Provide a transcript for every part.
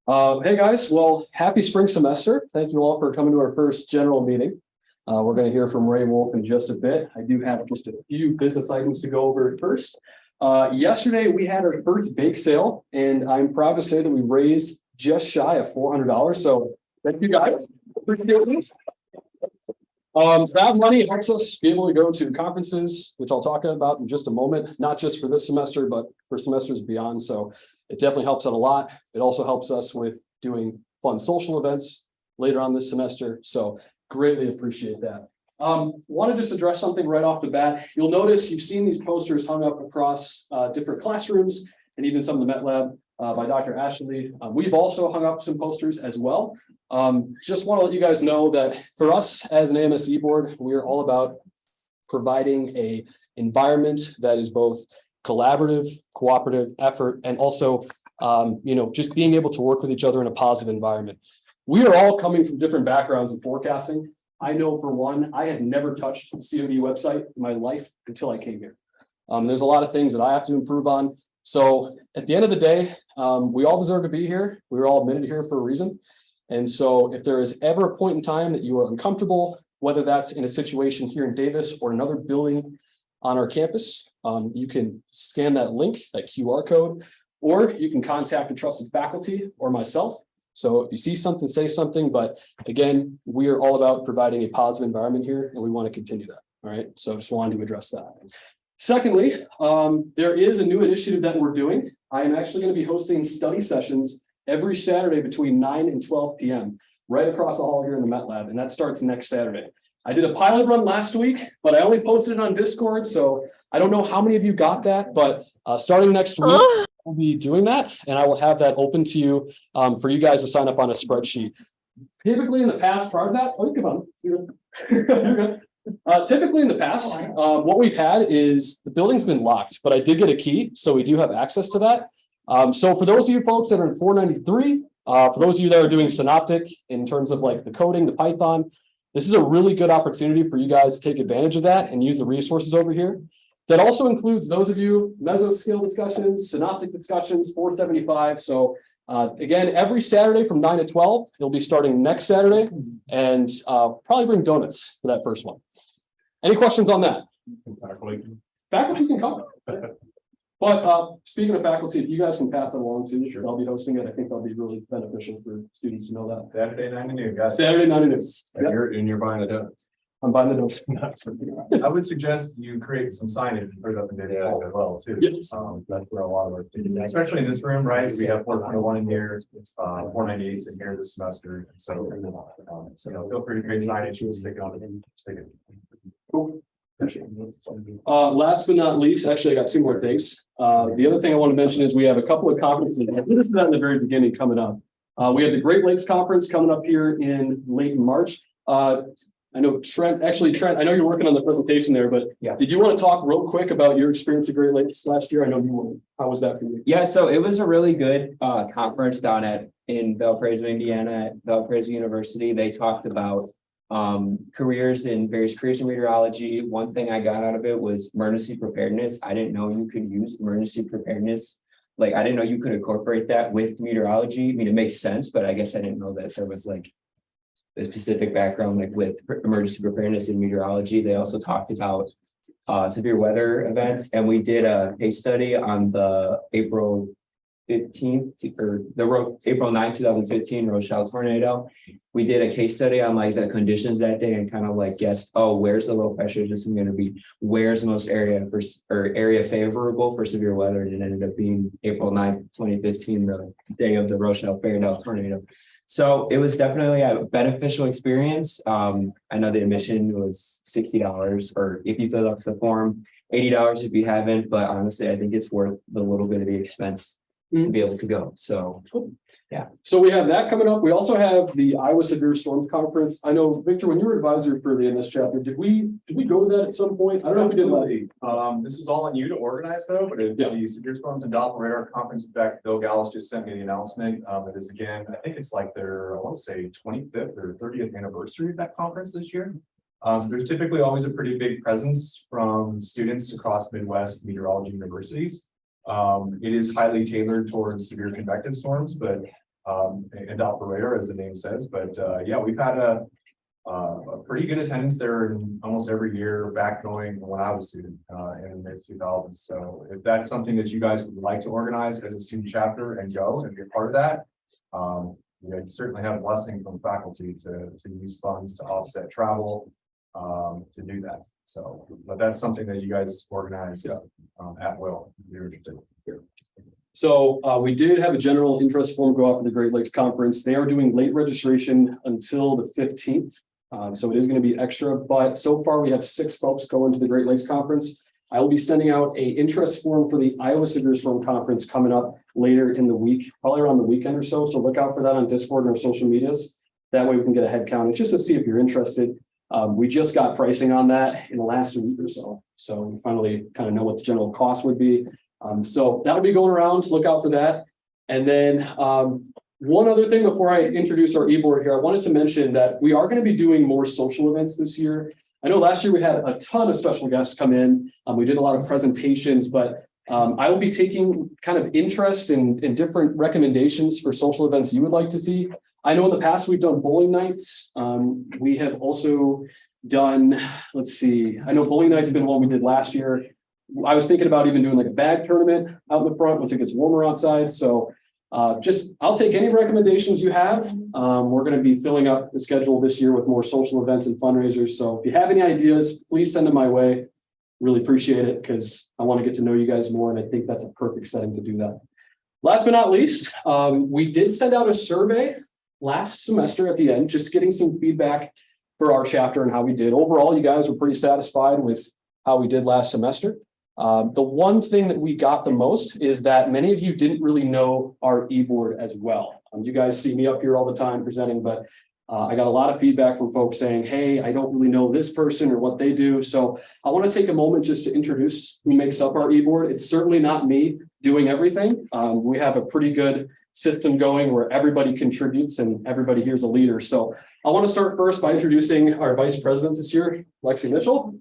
Hey guys, well, happy spring semester. Thank you all for coming to our first general meeting. We're going to hear from Ray Wolf in just a bit. I do have just a few business items to go over first. Yesterday we had our first bake sale, and I'm proud to say that we raised just shy of $400. So thank you guys. Appreciate it. That money helps us be able to go to conferences, which I'll talk about in just a moment, not just for this semester, but for semesters beyond. So it definitely helps out a lot. It also helps us with doing fun social events later on this semester. So greatly appreciate that. Want to just address something right off the bat. You'll notice you've seen these posters hung up across different classrooms and even some of the Met Lab by Dr. Ashley. We've also hung up some posters as well. Just want to let you guys know that for us as an AMSE board, we're all about providing a environment that is both collaborative, cooperative effort, and also, just being able to work with each other in a positive environment. We are all coming from different backgrounds in forecasting. I know for one, I had never touched the COD website in my life until I came here. There's a lot of things that I have to improve on. So at the end of the day, we all deserve to be here. We were all admitted here for a reason. And so if there is ever a point in time that you are uncomfortable, whether that's in a situation here in Davis or another building on our campus, you can scan that link, that QR code, or you can contact a trusted faculty or myself. So if you see something, say something. But again, we are all about providing a positive environment here, and we want to continue that. All right. So I just wanted to address that. Secondly, there is a new initiative that we're doing. I am actually going to be hosting study sessions every Saturday between 9 and 12 p.m. right across the hall here in the Met Lab, and that starts next Saturday. I did a pilot run last week, but I only posted it on Discord, so I don't know how many of you got that, but starting next week, we'll be doing that, and I will have that open to you for you guys to sign up on a spreadsheet. Typically in the past, prior to that, come on. You're good. Typically in the past, what we've had is the building's been locked, but I did get a key, so we do have access to that. So for those of you folks that are in 493, for those of you that are doing Synoptic in terms of like the coding, the Python, this is a really good opportunity for you guys to take advantage of that and use the resources over here. That also includes those of you mesoscale discussions, Synoptic discussions, 475. So again, every Saturday from 9 to 12, it'll be starting next Saturday, and probably bring donuts for that first one. Any questions on that? Faculty can come. But speaking of faculty, if you guys can pass that along too, sure. I'll be hosting it. I think that'll be really beneficial for students to know that. Saturday 9 to noon, guys. Saturday 9 to noon. Yep. You're buying the donuts. I'm buying the donuts. I would suggest you create some signage and put it up in there as well too. Yep. That's where a lot of our students, especially in this room, right? We have 421 in here, 498 in here this semester. And so, feel free to create signage and stick it on it. Stick it. Cool. Last but not least, actually, I got two more things. The other thing I want to mention is we have a couple of conferences. I did that in the very beginning coming up. We have the Great Lakes Conference coming up here in late March. I know Trent, I know you're working on the presentation there, but yeah. Did you want to talk real quick about your experience at Great Lakes last year? I know you were. How was that for you? Yeah, so it was a really good conference down in Valparaiso, Indiana, at Valparaiso University. They talked about various careers in meteorology. One thing I got out of it was emergency preparedness. I didn't know you could use emergency preparedness. Like, I didn't know you could incorporate that with meteorology. I mean, it makes sense, but I guess I didn't know that there was like a specific background like with emergency preparedness in meteorology. They also talked about severe weather events, and we did a case study on the April 15th or the April 9, 2015 Rochelle tornado. We did a case study on like the conditions that day and kind of like guessed, where's the low pressure system going to be? Where's the most area favorable for severe weather? And it ended up being April 9th, 2015, the day of the Rochelle tornado. So it was definitely a beneficial experience. I know the admission was $60, or if you fill out the form, $80 if you haven't. But honestly, I think it's worth the little bit of the expense to be able to go. So yeah. So we have that coming up. We also have the Iowa Severe Storms Conference. I know, Victor, when you were advisor for the MS chapter, did we go to that at some point? I don't know if we did. This is all on you to organize though, but the Severe Storms and Doppler Radar Conference, in fact, Bill Gallus just sent me the announcement. It is again, I think it's like their, I want to say 25th or 30th anniversary of that conference this year. There's typically always a pretty big presence from students across Midwest meteorology universities. It is highly tailored towards severe convective storms, but and operator, as the name says, but yeah, we've had a pretty good attendance there almost every year back going when I was a student in the mid 2000s. So if that's something that you guys would like to organize as a student chapter and go and be a part of that, you know, you certainly have a blessing from faculty to use funds to offset travel to do that. So, but that's something that you guys organize at will. If you're interested. So we did have a general interest form go out for the Great Lakes Conference. They are doing late registration until the 15th. So it is going to be extra, but so far we have 6 folks going to the Great Lakes Conference. I will be sending out a interest form for the Iowa Severe Storm Conference coming up later in the week, probably around the weekend or so. So look out for that on Discord and our social medias. That way we can get a head count. It's just to see if you're interested. We just got pricing on that in the last week or so. So we finally kind of know what the general cost would be. So that'll be going around. Look out for that. And then one other thing before I introduce our e-board here, I wanted to mention that we are going to be doing more social events this year. I know last year we had a ton of special guests come in. We did a lot of presentations, but I will be taking kind of interest in different recommendations for social events you would like to see. I know in the past we've done bowling nights. We have also done, let's see, I know bowling nights have been one we did last year. I was thinking about even doing like a bag tournament out in the front once it gets warmer outside. So I'll take any recommendations you have. We're going to be filling up the schedule this year with more social events and fundraisers. So if you have any ideas, please send them my way. Really appreciate it because I want to get to know you guys more. And I think that's a perfect setting to do that. Last but not least, we did send out a survey last semester at the end, just getting some feedback for our chapter and how we did. Overall, you guys were pretty satisfied with how we did last semester. The one thing that we got the most is that many of you didn't really know our e-board as well. You guys see me up here all the time presenting, but I got a lot of feedback from folks saying, hey, I don't really know this person or what they do. So I want to take a moment just to introduce who makes up our e-board. It's certainly not me doing everything. We have a pretty good system going where everybody contributes and everybody here's a leader. So I want to start first by introducing our vice president this year, Lexi Mitchell.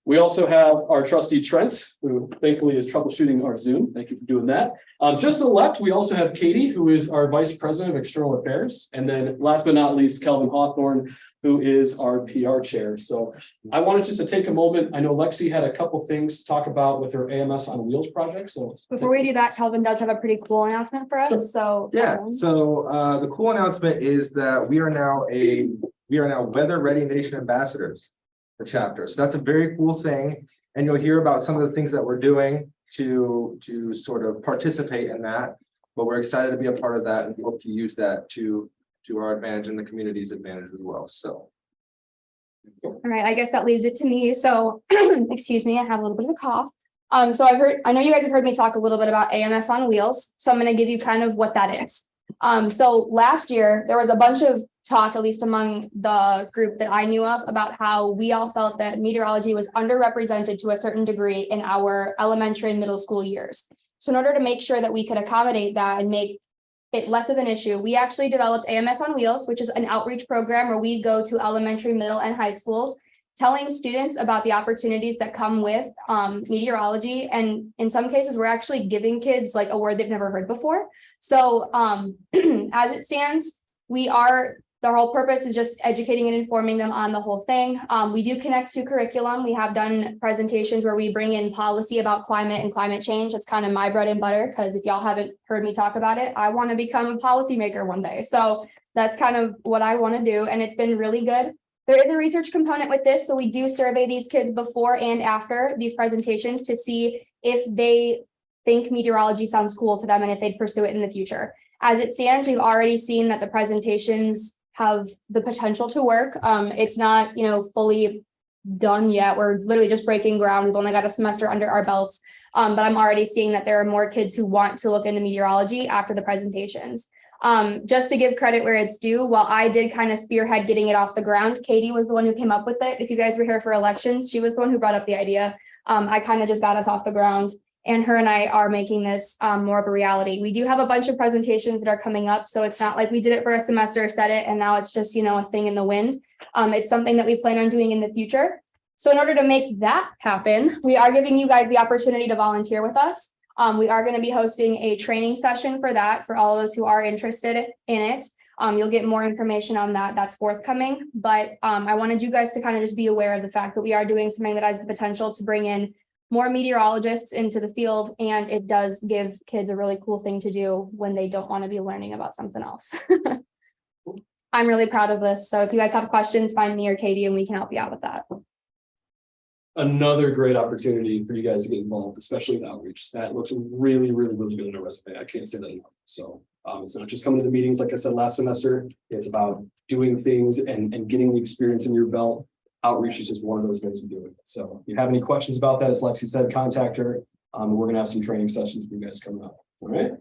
We also have our trustee Trent, who thankfully is troubleshooting our Zoom. Thank you for doing that. Just to the left, we also have Katie, who is our vice president of external affairs. And then last but not least, Kelvin Hawthorne, who is our PR chair. So I wanted just to take a moment. I know Lexi had a couple things to talk about with her AMS on Wheels project. So before we do that, Kelvin does have a pretty cool announcement for us. Sure. So yeah, so the cool announcement is that we are now weather ready nation ambassadors. Chapter. So that's a very cool thing. And you'll hear about some of the things that we're doing to sort of participate in that. But we're excited to be a part of that and hope to use that to our advantage and the community's advantage as well. So. All right, I guess that leaves it to me. So excuse me, I have a little bit of a cough. So I know you guys have heard me talk a little bit about AMS on Wheels. So I'm going to give you kind of what that is. So last year there was a bunch of talk, at least among the group that I knew of, about how we all felt that meteorology was underrepresented to a certain degree in our elementary and middle school years. So in order to make sure that we could accommodate that and make it less of an issue, we actually developed AMS on Wheels, which is an outreach program where we go to elementary, middle, and high schools, telling students about the opportunities that come with meteorology. And in some cases, we're actually giving kids like a word they've never heard before. So as it stands, the whole purpose is just educating and informing them on the whole thing. We do connect to curriculum. We have done presentations where we bring in policy about climate and climate change. That's kind of my bread and butter, because if y'all haven't heard me talk about it, I want to become a policymaker one day. So that's kind of what I want to do. And it's been really good. There is a research component with this. So we do survey these kids before and after these presentations to see if they think meteorology sounds cool to them and if they'd pursue it in the future. As it stands, we've already seen that the presentations have the potential to work. It's not, fully done yet. We're literally just breaking ground. We've only got a semester under our belts, but I'm already seeing that there are more kids who want to look into meteorology after the presentations. Just to give credit where it's due, while I did kind of spearhead getting it off the ground, Katie was the one who came up with it. If you guys were here for elections, she was the one who brought up the idea. I kind of just got us off the ground. And her and I are making this more of a reality. We do have a bunch of presentations that are coming up. So it's not like we did it for a semester, said it, and now it's just, a thing in the wind. It's something that we plan on doing in the future. So in order to make that happen, we are giving you guys the opportunity to volunteer with us. We are going to be hosting a training session for that, for all those who are interested in it. You'll get more information on that. That's forthcoming. But I wanted you guys to kind of just be aware of the fact that we are doing something that has the potential to bring in more meteorologists into the field. And it does give kids a really cool thing to do when they don't want to be learning about something else. I'm really proud of this. So if you guys have questions, find me or Katie and we can help you out with that. Another great opportunity for you guys to get involved, especially with outreach. That looks really, really, really good in a resume. I can't say that enough. So it's not just coming to the meetings, like I said last semester. It's about doing things and getting the experience in your belt. Outreach is just one of those ways of doing it. So if you have any questions about that, as Lexi said, contact her. We're gonna have some training sessions for you guys coming up. All right.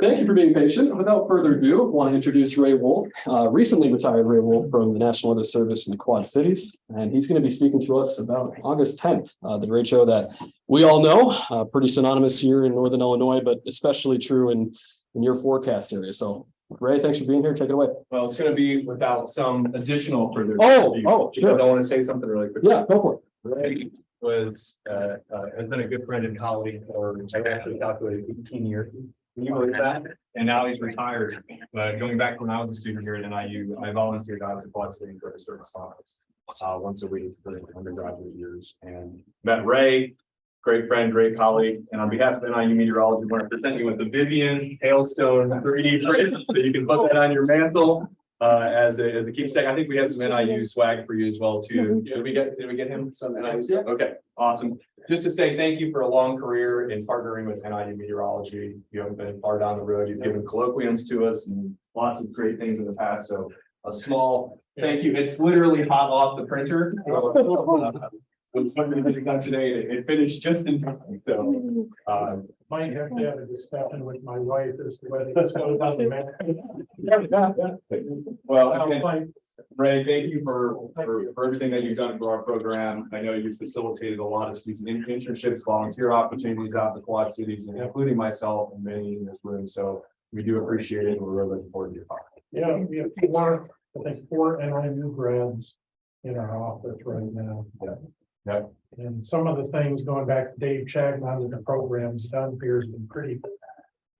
Thank you for being patient. Without further ado, I want to introduce Ray Wolf, recently retired Ray Wolf from the National Weather Service in the Quad Cities. And he's going to be speaking to us about August 10th, the Derecho that we all know, pretty synonymous here in Northern Illinois, but especially true in your forecast area. So Ray, thanks for being here. Take it away. Well, it's gonna be without some additional further. Oh, because sure. I want to say something really quick. Yeah, go for it. Ray has been a good friend and colleague for, I actually calculated 18 years. Can you believe that? And now he's retired. But going back when I was a student here at NIU, I volunteered out at the Quad Cities for the service office once a week for the undergraduate years, and met Ray, great friend, great colleague. And on behalf of NIU Meteorology, I want to present you with the Vivian Hailstone 3D print, so you can put that on your mantle. As a keepsake. I think we have some NIU swag for you as well too. Did we get him some NIU stuff? Okay, awesome. Just to say thank you for a long career in partnering with NIU Meteorology. You haven't been far down the road. You've given colloquiums to us and lots of great things in the past. So a small thank you. It's literally hot off the printer. With something that you got today, it finished just in time. So Might have to have a discussion with my wife as to whether this goes on the map. well, again, Ray, thank you for everything that you've done for our program. I know you've facilitated a lot of student internships, volunteer opportunities out in the Quad Cities, and including myself and many in this room. So we do appreciate it. And we're really looking forward to your talk. Yeah, we have four NIU grads in our office right now. Yeah. And some of the things going back to Dave Chagnon and the programs done here has been pretty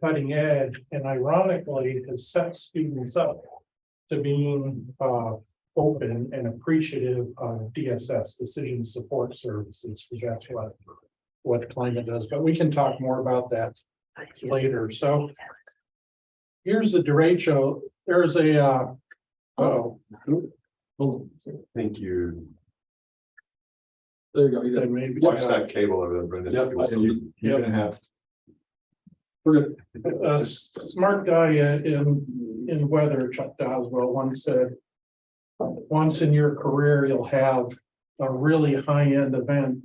cutting edge, and ironically has set students up to being open and appreciative of DSS, Decision Support Services, because that's what climate does. But we can talk more about that later. So here's the derecho. There's a Thank you. There you go. You got it. maybe Watch that cable over there, Brendan. Yep, absolutely. You're gonna have. We're good. a smart guy in weather, Chuck Doswell, once said, once in your career, you'll have a really high-end event.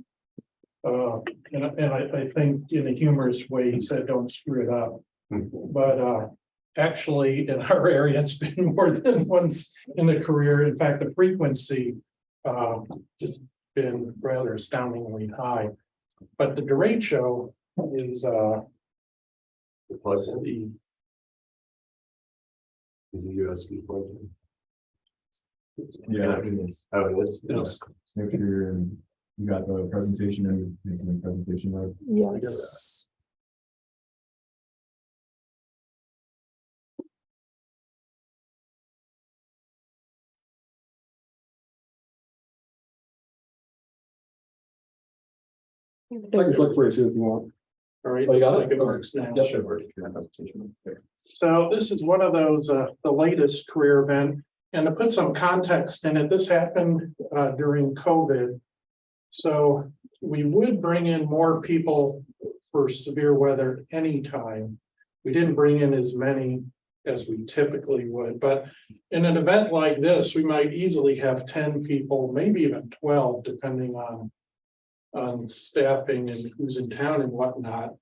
And I think in a humorous way, he said, don't screw it up. But actually, in our area, it's been more than once in the career. In fact, the frequency has been rather astoundingly high. But the derecho is Plus, the is the USB plug. Yeah, it is. Oh, it is. Yes. Make sure you got the presentation and the presentation mode. Yes. I can click for you too if you want. all right. Oh, you got looks it? like works now. Yeah, sure. So this is one of those, the latest career event, and to put some context in it, this happened during COVID. So we would bring in more people for severe weather anytime. We didn't bring in as many as we typically would, but in an event like this, we might easily have 10 people, maybe even 12, depending on staffing and who's in town and whatnot.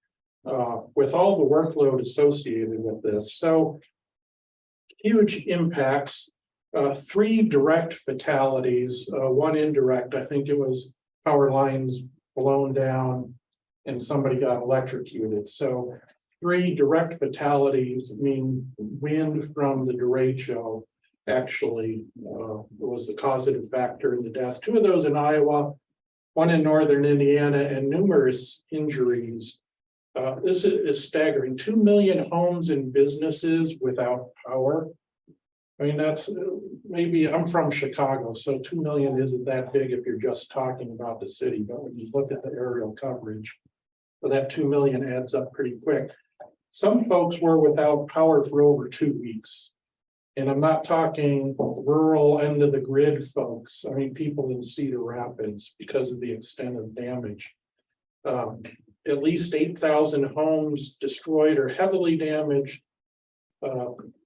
With all the workload associated with this. So huge impacts, 3 direct fatalities, 1 indirect. I think it was power lines blown down and somebody got electrocuted. So 3 direct fatalities mean wind from the derecho actually was the causative factor in the death. 2 of those in Iowa, 1 in northern Indiana, and numerous injuries This is staggering. 2 million homes and businesses without power. I mean, that's maybe I'm from Chicago, so 2 million isn't that big if you're just talking about the city. But when you look at the aerial coverage, so that 2 million adds up pretty quick. Some folks were without power for over 2 weeks. And I'm not talking rural end of the grid folks. I mean, people in Cedar Rapids because of the extent of damage. At least 8,000 homes destroyed or heavily damaged.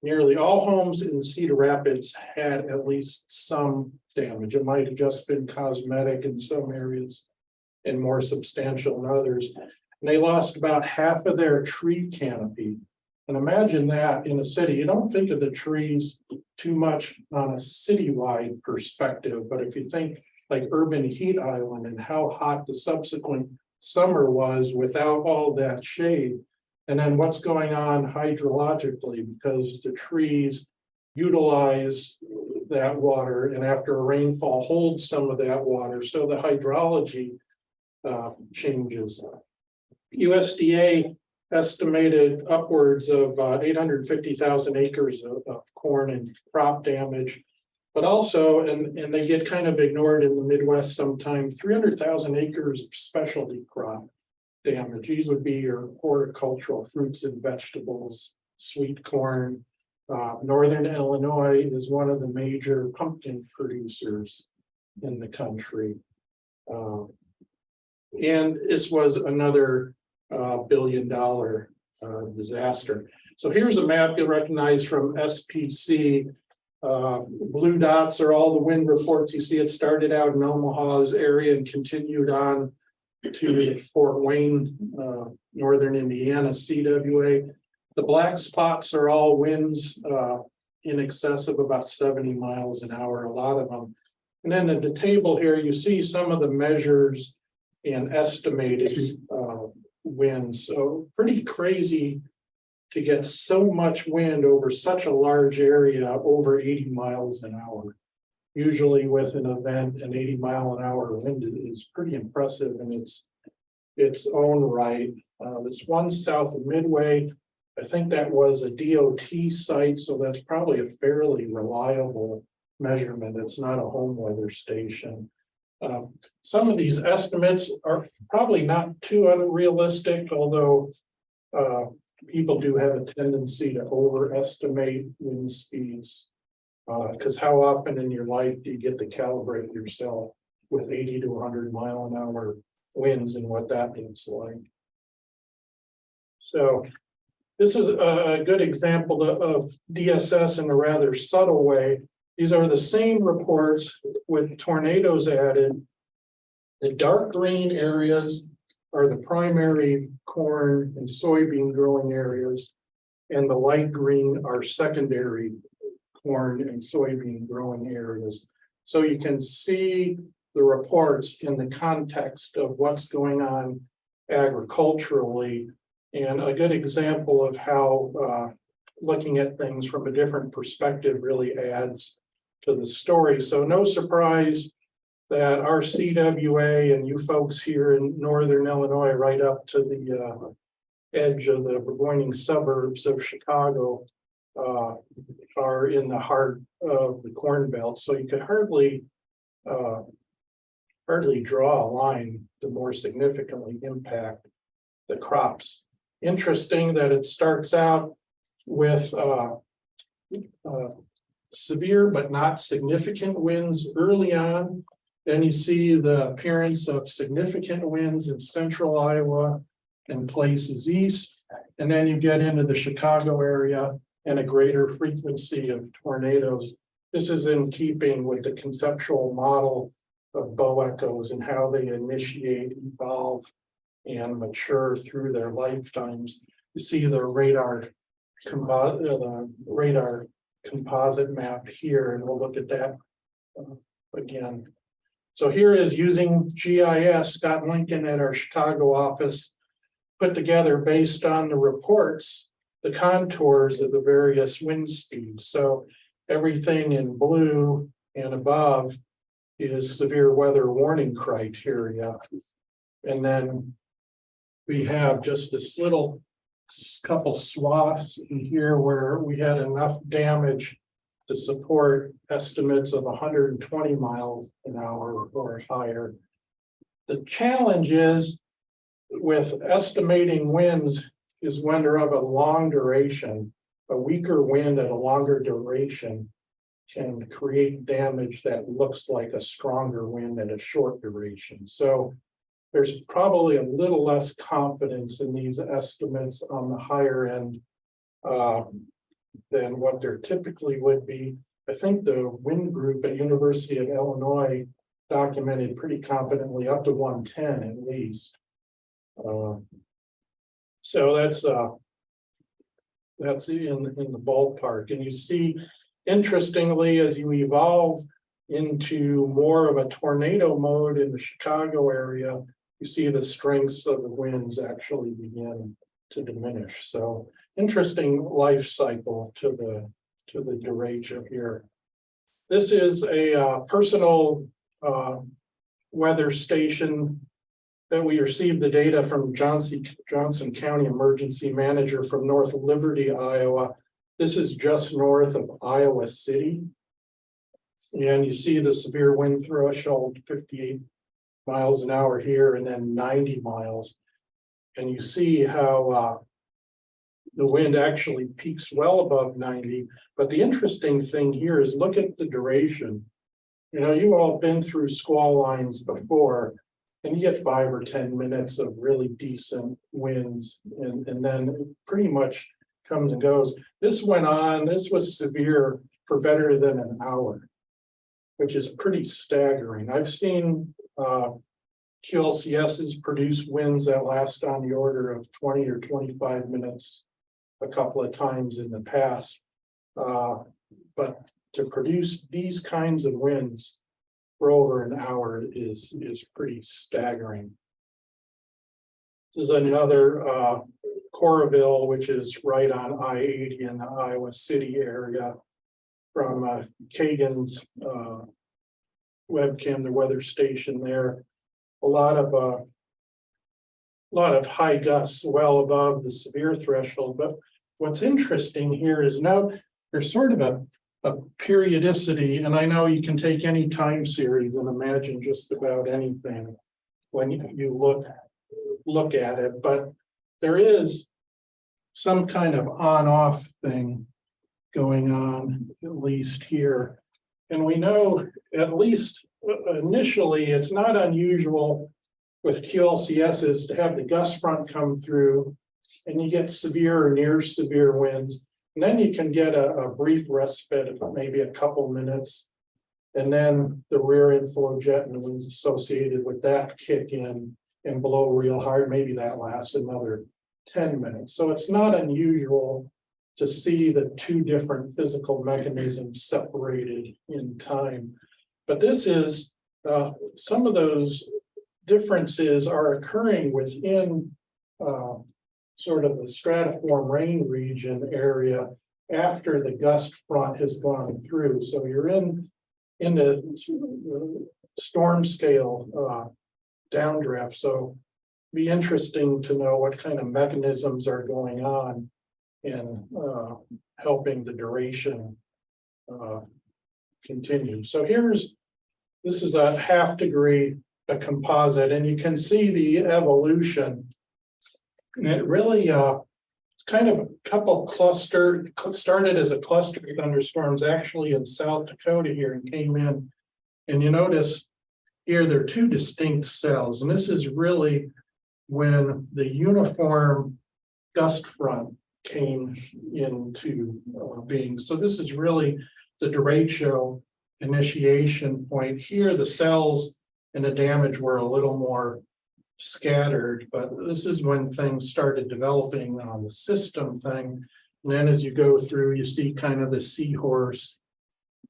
Nearly all homes in Cedar Rapids had at least some damage. It might have just been cosmetic in some areas and more substantial in others. And they lost about half of their tree canopy. And imagine that in a city. You don't think of the trees too much on a citywide perspective, but if you think like urban heat island and how hot the subsequent summer was without all that shade, and then what's going on hydrologically because the trees utilize that water and after a rainfall holds some of that water, so the hydrology changes. USDA estimated upwards of 850,000 acres of corn and crop damage, but also, and they get kind of ignored in the Midwest sometimes, 300,000 acres of specialty crop damage. These would be your horticultural fruits and vegetables, sweet corn. Northern Illinois is one of the major pumpkin producers in the country. And this was another $1 billion disaster. So here's a map you'll recognize from SPC. Blue dots are all the wind reports. You see it started out in Omaha's area and continued on to Fort Wayne, northern Indiana, CWA. The black spots are all winds in excess of about 70 miles an hour, a lot of them. And then at the table here, you see some of the measures and estimated winds. So pretty crazy to get so much wind over such a large area, over 80 miles an hour. Usually with an event, an 80-mile-an-hour wind is pretty impressive in its own right. This one south of Midway, I think that was a DOT site, so that's probably a fairly reliable measurement. It's not a home weather station. Some of these estimates are probably not too unrealistic, although people do have a tendency to overestimate wind speeds. Because how often in your life do you get to calibrate yourself with 80 to 100 mile an hour winds and what that looks like? So this is a good example of DSS in a rather subtle way. These are the same reports with tornadoes added. The dark green areas are the primary corn and soybean growing areas, and the light green are secondary corn and soybean growing areas. So you can see the reports in the context of what's going on agriculturally, and a good example of how looking at things from a different perspective really adds to the story. So no surprise that our CWA and you folks here in Northern Illinois, right up to the edge of the Burgoyne suburbs of Chicago, are in the heart of the Corn Belt. So you could hardly draw a line to more significantly impact the crops. Interesting that it starts out with severe but not significant winds early on. Then you see the appearance of significant winds in central Iowa and places east. And then you get into the Chicago area and a greater frequency of tornadoes. This is in keeping with the conceptual model of bow echoes and how they initiate, evolve, and mature through their lifetimes. You see the radar composite map here, and we'll look at that again. So here is using GIS, Scott Lincoln at our Chicago office put together based on the reports, the contours of the various wind speeds. So everything in blue and above is severe weather warning criteria. And then we have just this little couple swaths in here where we had enough damage to support estimates of 120 miles an hour or higher. The challenge is with estimating winds is when they're of a long duration, a weaker wind at a longer duration can create damage that looks like a stronger wind at a short duration. So there's probably a little less confidence in these estimates on the higher end than what there typically would be. I think the wind group at University of Illinois documented pretty confidently up to 110 at least. So that's in the ballpark. And you see, interestingly, as you evolve into more of a tornado mode in the Chicago area, you see the strengths of the winds actually begin to diminish. So interesting life cycle to the derecho here. This is a personal weather station that we received the data from Johnson County Emergency Manager from North Liberty, Iowa. This is just north of Iowa City. And you see the severe wind threshold, 58 miles an hour here, and then 90 miles. And you see how the wind actually peaks well above 90. But the interesting thing here is look at the duration. You know, you've all been through squall lines before, and you get 5 or 10 minutes of really decent winds, and then it pretty much comes and goes. This went on, this was severe for better than an hour, which is pretty staggering. I've seen QLCSs produce winds that last on the order of 20 or 25 minutes a couple of times in the past. But to produce these kinds of winds for over an hour is pretty staggering. This is another Coralville, which is right on I-80 in the Iowa City area, from Kagan's webcam, the weather station there. A lot of high gusts well above the severe threshold. But what's interesting here is now there's sort of a periodicity, and I know you can take any time series and imagine just about anything when you look at it, but there is some kind of on-off thing going on, at least here. And we know, at least initially, it's not unusual with QLCSs to have the gust front come through and you get severe or near severe winds. And then you can get a brief respite of maybe a couple minutes. And then the rear inflow jet and the winds associated with that kick in and blow real hard. Maybe that lasts another 10 minutes. So it's not unusual to see the two different physical mechanisms separated in time. But this is, some of those differences are occurring within sort of the stratiform rain region area after the gust front has gone through. So you're in the storm scale downdraft. So be interesting to know what kind of mechanisms are going on in helping the duration continue. So this is a 1/2 degree, a composite, and you can see the evolution. And it really, it's kind of a couple started as a cluster of thunderstorms actually in South Dakota here and came in. And you notice here, there are two distinct cells. And this is really when the uniform gust front came into being. So this is really the derecho initiation point. Here, the cells and the damage were a little more scattered, but this is when things started developing on the system thing. And then as you go through, you see kind of the seahorse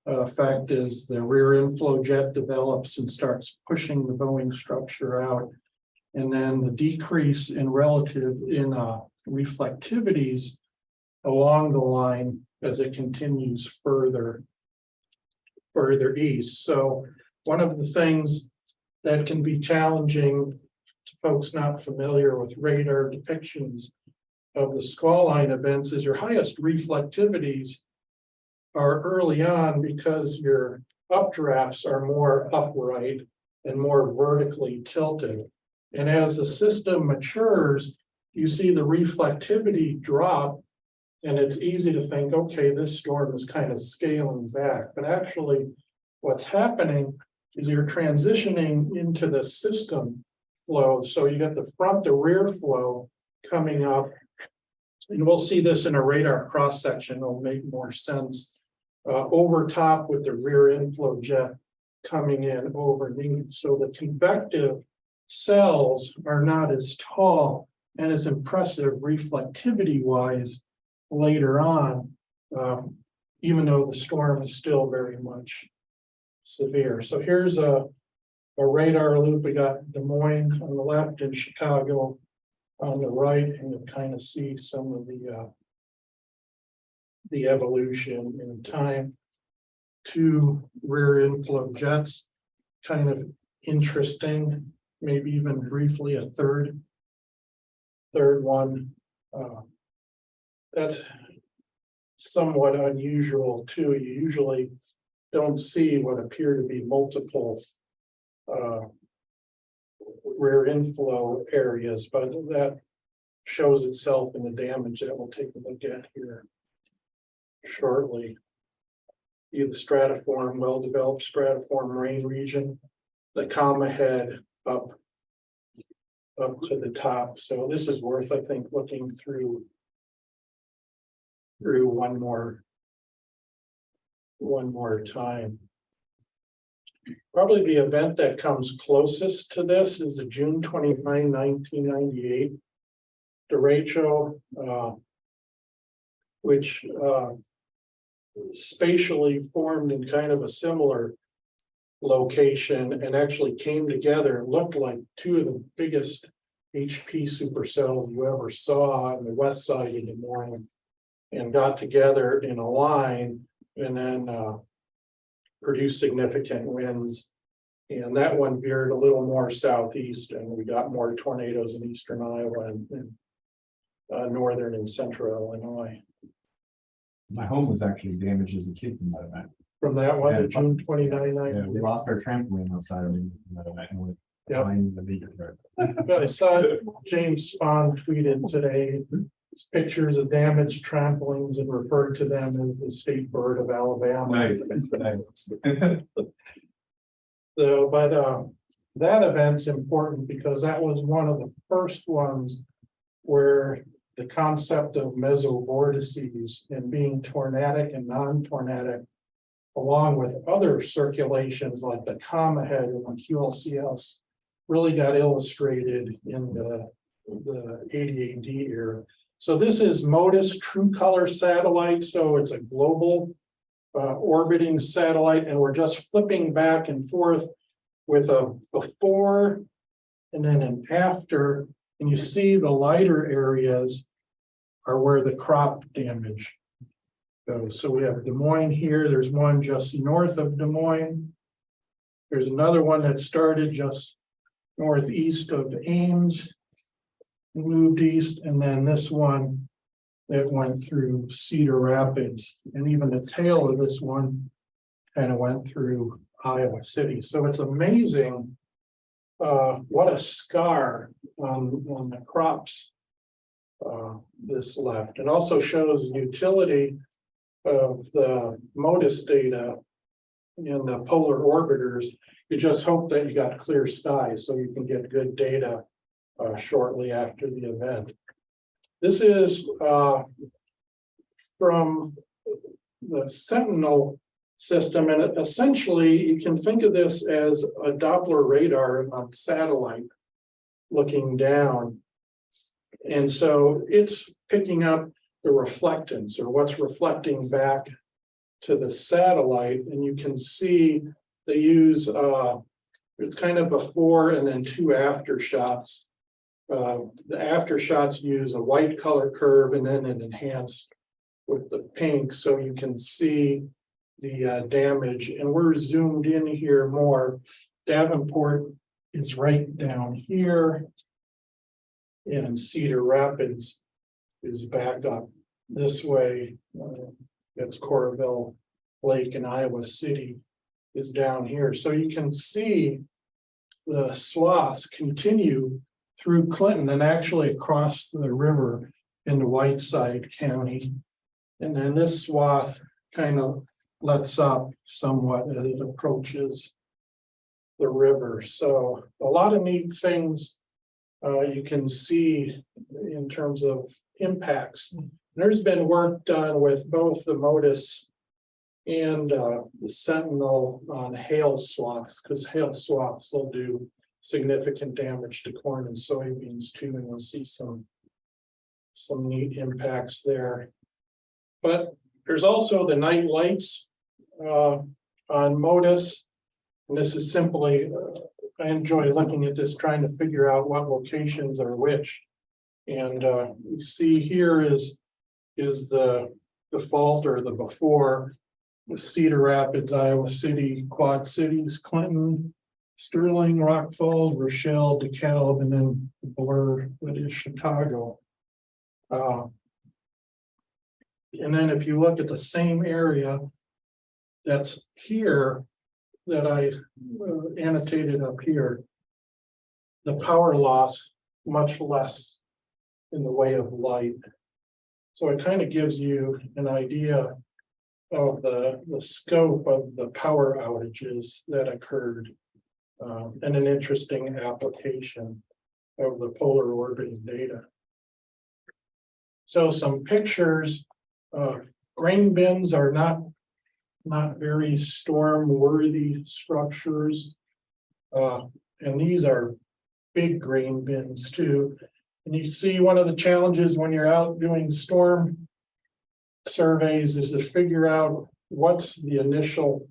effect as the rear inflow jet develops and starts pushing the Boeing structure out. And then the decrease in reflectivities along the line as it continues further east. So one of the things that can be challenging folks not familiar with radar depictions of the squall line events, is your highest reflectivities are early on because your updrafts are more upright and more vertically tilted. And as the system matures, you see the reflectivity drop, and it's easy to think, okay, this storm is kind of scaling back. But actually, what's happening is you're transitioning into the system flow. So you got the front to rear flow coming up. And we'll see this in a radar cross section. It'll make more sense. Over top with the rear inflow jet coming in overneath. So the convective cells are not as tall and as impressive reflectivity wise later on, even though the storm is still very much severe. So here's a radar loop. We got Des Moines on the left and Chicago on the right, and you kind of see some of the evolution in time. Two rear inflow jets, kind of interesting, maybe even briefly a third one. That's somewhat unusual too. You usually don't see what appear to be multiple rear inflow areas, but that shows itself in the damage that we'll take a look at here shortly. The stratiform, well-developed stratiform rain region, the comma head up to the top. So this is worth, I think, looking through one more time. Probably the event that comes closest to this is the June 29, 1998 Derecho, which spatially formed in kind of a similar location and actually came together and looked like two of the biggest HP supercells you ever saw on the west side of Des Moines, and got together in a line and then produced significant winds. And that one veered a little more southeast, and we got more tornadoes in eastern Iowa and northern and central Illinois. My home was actually damaged as a kid from that event. From that one to Yeah. June 29, Yeah, we lost our trampoline outside of that event and went Yep. behind the meter there. I saw James Spahn tweeted today pictures of damaged trampolines and referred to them as the state bird of Alabama. So, but that event's important because that was one of the first ones where the concept of mesovortices and being tornadic and non-tornadic, along with other circulations like the comma head and the QLCS, really got illustrated in the 88D era. So this is MODIS True Color Satellite. So it's a global orbiting satellite, and we're just flipping back and forth with a before and then an after. And you see the lighter areas are where the crop damage goes. So we have Des Moines here. There's one just north of Des Moines. There's another one that started just northeast of Ames, moved east, and then this one that went through Cedar Rapids, and even the tail of this one kind of went through Iowa City. So it's amazing what a scar on the crops this left. It also shows the utility of the MODIS data in the polar orbiters. You just hope that you got clear skies so you can get good data shortly after the event. This is from the Sentinel system, and essentially you can think of this as a Doppler radar on satellite looking down. And so it's picking up the reflectance, or what's reflecting back to the satellite, and you can see they use it's kind of before and then two after shots. The after shots use a white color curve and then an enhanced with the pink, so you can see the damage. And we're zoomed in here more. Davenport is right down here. And Cedar Rapids is back up this way. It's Coralville Lake and Iowa City is down here. So you can see the swaths continue through Clinton and actually across the river into Whiteside County. And then this swath kind of lets up somewhat as it approaches the river. So a lot of neat things you can see in terms of impacts. There's been work done with both the Modus and the Sentinel on hail swaths, because hail swaths will do significant damage to corn and soybeans too, and we'll see some neat impacts there. But there's also the night lights on Modus. And this is simply, I enjoy looking at this, trying to figure out what locations are which. And you see here is the default or the before with Cedar Rapids, Iowa City, Quad Cities, Clinton, Sterling, Rock Falls, Rochelle, DeKalb, and then the blur that is Chicago. And then if you look at the same area that's here that I annotated up here, the power loss much less in the way of light. So it kind of gives you an idea of the scope of the power outages that occurred, and an interesting application of the polar orbiting data. So some pictures. Grain bins are not very storm worthy structures, and these are big grain bins too. And you see one of the challenges when you're out doing storm surveys is to figure out what's the initial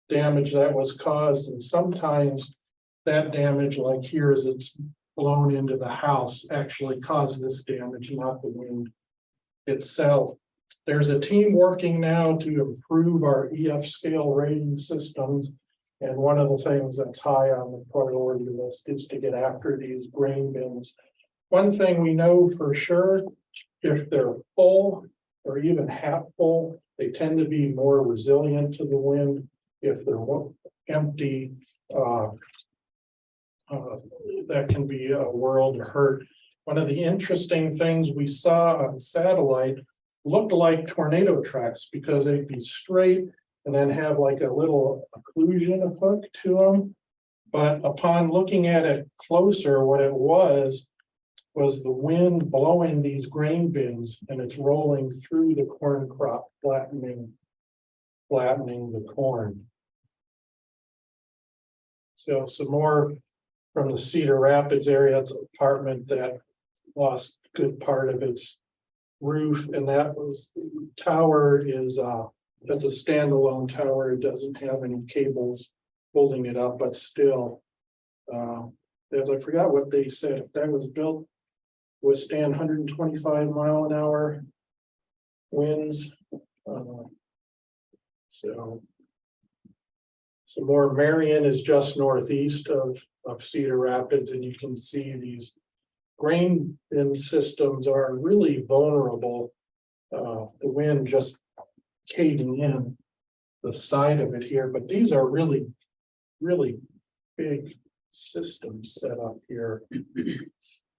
damage that was caused, and sometimes that damage, like here as it's blown into the house, actually caused this damage, not the wind itself. There's a team working now to improve our EF scale rating systems. And one of the things that's high on the priority list is to get after these grain bins. One thing we know for sure, if they're full or even half full, they tend to be more resilient to the wind. If they're empty, that can be a world of hurt. One of the interesting things we saw on satellite looked like tornado tracks because they'd be straight and then have like a little occlusion hook to them. But upon looking at it closer, what it was the wind blowing these grain bins, and it's rolling through the corn crop, flattening the corn. So some more from the Cedar Rapids area. It's an apartment that lost a good part of its roof, and that was tower is that's a standalone tower. It doesn't have any cables holding it up, but still, as I forgot what they said, if that was built withstand 125 mile an hour winds. So some more. Marion is just northeast of Cedar Rapids, and you can see these grain bin systems are really vulnerable. The wind just caving in the side of it here, but these are really big systems set up here.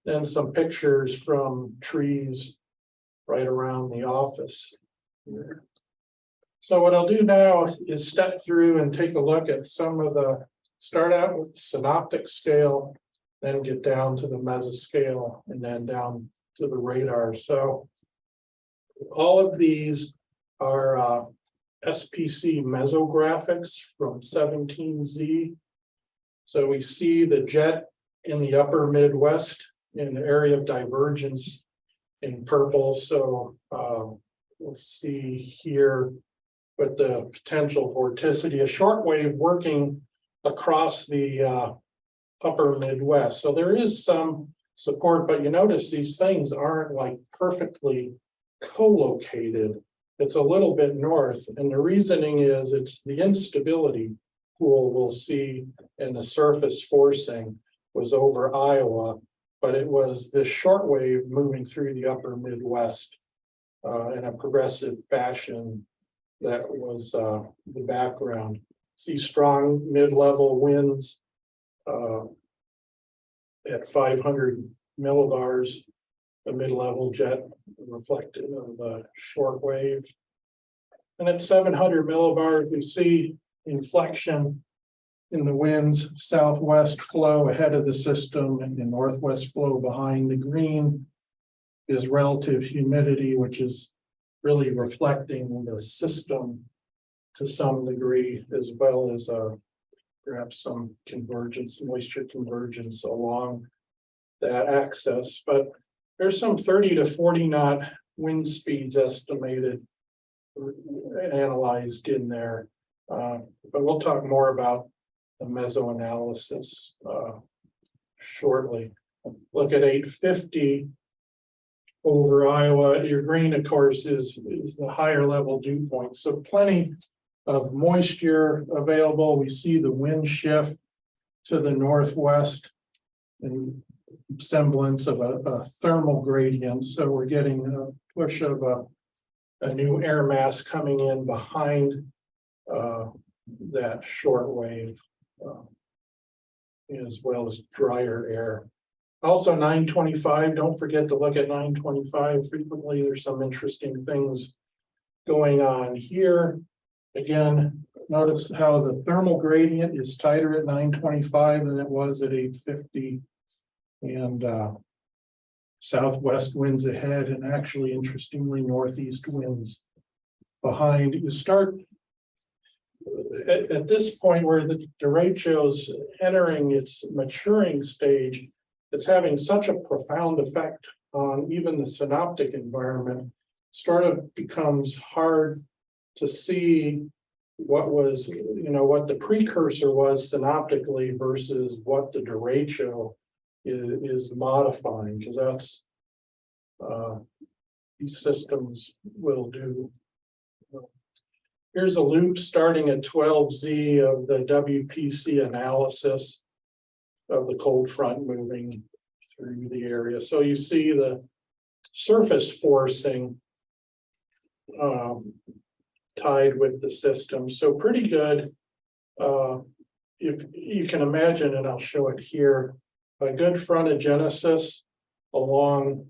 Then some pictures from trees right around the office here. So what I'll do now is step through and take a look at some of the, start out with synoptic scale, then get down to the mesoscale, and then down to the radar. So all of these are SPC mesographics from 17Z. So we see the jet in the upper Midwest in the area of divergence in purple. So we'll see here with the potential vorticity, a shortwave working across the upper Midwest. So there is some support, but you notice these things aren't like perfectly co-located. It's a little bit north, and the reasoning is it's the instability pool we'll see in the surface forcing was over Iowa, but it was this short wave moving through the upper Midwest in a progressive fashion. That was the background. See strong mid-level winds at 500 millibars, a mid-level jet reflected of the short wave. And at 700 millibars, we see inflection in the winds, southwest flow ahead of the system and the northwest flow behind. The green is relative humidity, which is really reflecting the system to some degree, as well as perhaps some convergence, moisture convergence along that axis. But there's some 30 to 40 knot wind speeds estimated, analyzed in there. But we'll talk more about the mesoanalysis shortly. Look at 850 over Iowa. Your green, of course, is the higher level dew point. So plenty of moisture available. We see the wind shift to the northwest in semblance of a thermal gradient. So we're getting a push of a new air mass coming in behind that short wave, as well as drier air. Also 925, don't forget to look at 925 frequently. There's some interesting things going on here. Again, notice how the thermal gradient is tighter at 925 than it was at 850. And southwest winds ahead, and actually, interestingly, northeast winds behind. You start at this point where the derecho's entering its maturing stage. It's having such a profound effect on even the synoptic environment. Sort of becomes hard to see what was, what the precursor was synoptically versus what the derecho is modifying, because that's these systems will do. Here's a loop starting at 12Z of the WPC analysis of the cold front moving through the area. So you see the surface forcing tied with the system. So pretty good. If you can imagine, and I'll show it here, a good frontogenesis along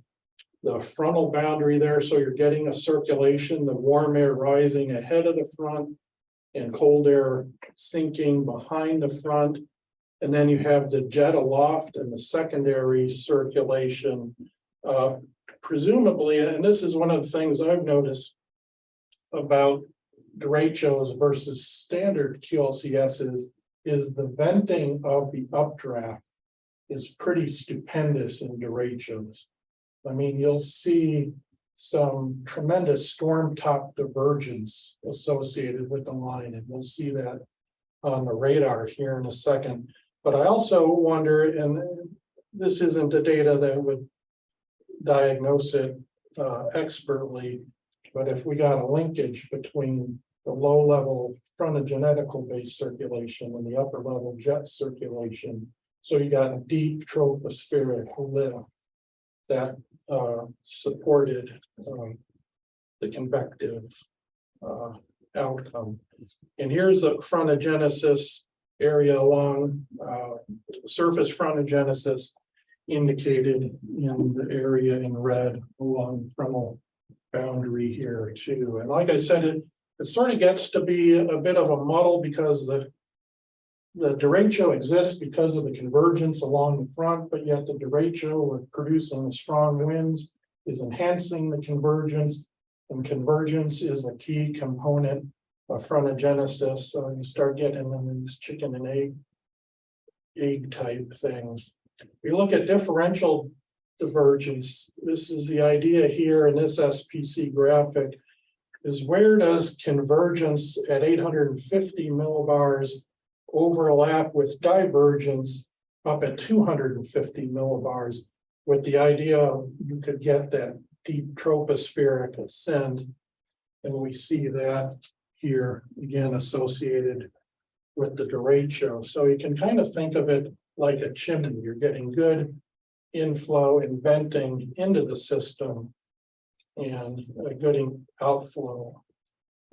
the frontal boundary there. So you're getting a circulation, the warm air rising ahead of the front and cold air sinking behind the front. And then you have the jet aloft and the secondary circulation. Presumably, and this is one of the things I've noticed about derechos versus standard QLCSs, is the venting of the updraft is pretty stupendous in derechos. I mean, you'll see some tremendous storm top divergence associated with the line, and we'll see that on the radar here in a second. But I also wonder, and this isn't the data that would diagnose it expertly, but if we got a linkage between the low level frontogenetical based circulation and the upper level jet circulation, so you got a deep tropospheric lift that supported the convective outcome. And here's a frontogenesis area along surface frontogenesis indicated in the area in red along the frontal boundary here too. And like I said, it sort of gets to be a bit of a muddle because the derecho exists because of the convergence along the front, but yet the derecho, with producing strong winds, is enhancing the convergence, and convergence is a key component of frontogenesis. So you start getting in these chicken and egg type things. We look at differential divergence. This is the idea here in this SPC graphic, is where does convergence at 850 millibars overlap with divergence up at 250 millibars, with the idea you could get that deep tropospheric ascent. And we see that here again associated with the derecho. So you can kind of think of it like a chimney. You're getting good inflow and venting into the system and a good outflow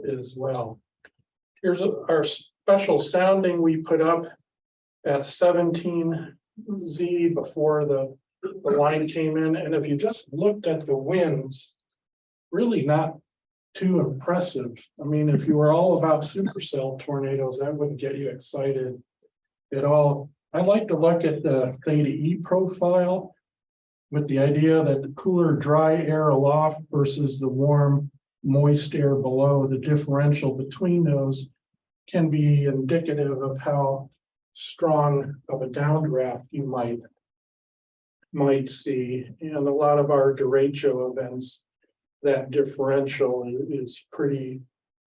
as well. Here's our special sounding we put up at 17Z before the line came in. And if you just looked at the winds, really not too impressive. I mean, if you were all about supercell tornadoes, that wouldn't get you excited at all. I like to look at the theta E profile with the idea that the cooler, dry air aloft versus the warm, moist air below, the differential between those can be indicative of how strong of a downdraft you might see. And a lot of our derecho events, that differential is pretty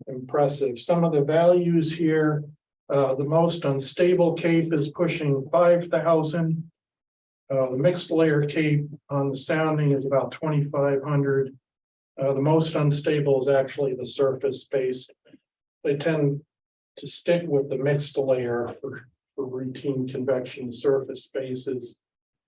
impressive. Some of the values here, the most unstable cape is pushing 5,000. The mixed layer cape on the sounding is about 2,500. The most unstable is actually the surface based. They tend to stick with the mixed layer for routine convection. Surface spaces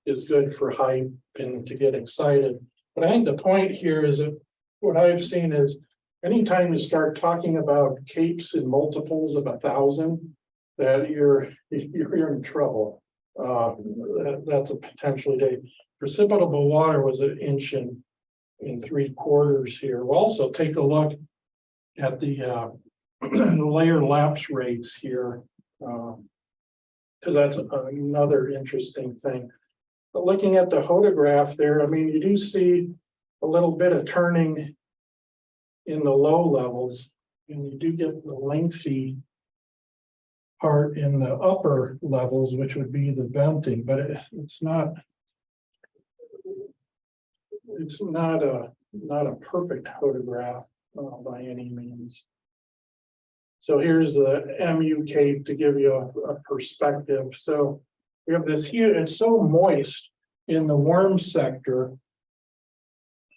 is good for hype and to get excited. But I think the point here is that what I've seen is anytime you start talking about capes in multiples of 1,000, that you're in trouble. That's a potentially day. Precipitable water was 1 inch and 3/4 here. We'll also take a look at the layer lapse rates here, because that's another interesting thing. But looking at the photograph there, I mean, you do see a little bit of turning in the low levels, and you do get the lengthy part in the upper levels, which would be the venting, but it's not a perfect photograph by any means. So here's the MU cape to give you a perspective. So we have this here, it's so moist in the worm sector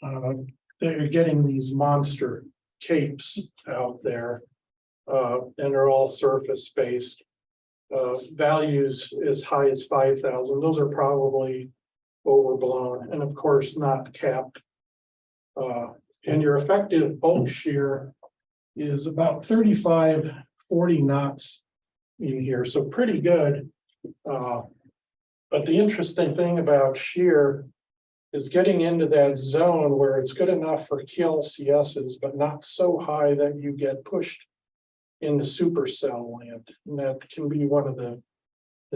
that you're getting these monster capes out there, and they're all surface based. Values as high as 5,000. Those are probably overblown, and of course not capped. And your effective bulk shear is about 35, 40 knots in here, so pretty good. But the interesting thing about shear is getting into that zone where it's good enough for KLCSs, but not so high that you get pushed into supercell land. And that can be one of the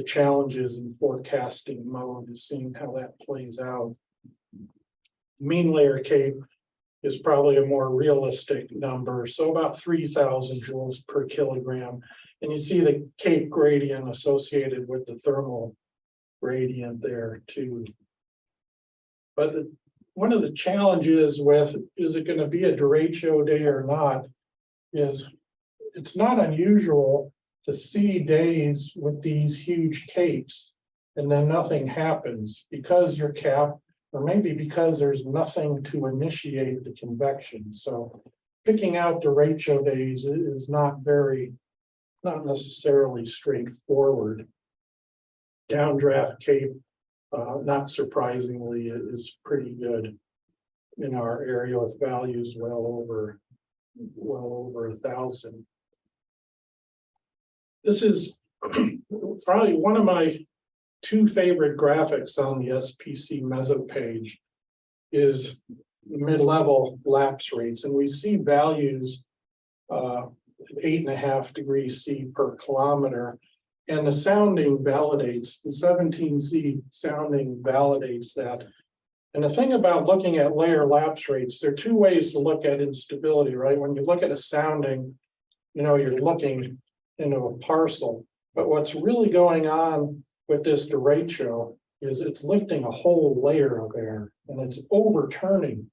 challenges in forecasting mode, is seeing how that plays out. Mean layer cape is probably a more realistic number, so about 3,000 joules per kilogram. And you see the cape gradient associated with the thermal gradient there too. But one of the challenges with, is it going to be a derecho day or not, is it's not unusual to see days with these huge capes and then nothing happens because you're capped, or maybe because there's nothing to initiate the convection. So picking out derecho days is not necessarily straightforward. Downdraft cape, not surprisingly, is pretty good in our area with values well over 1,000. This is probably one of my 2 favorite graphics on the SPC meso page, is the mid-level lapse rates, and we see values 8.5 degrees C per kilometer. And the sounding validates, the 17Z sounding validates that. And the thing about looking at layer lapse rates, there are 2 ways to look at instability, right? When you look at a sounding, you're looking into a parcel. But what's really going on with this derecho is it's lifting a whole layer of air, and it's overturning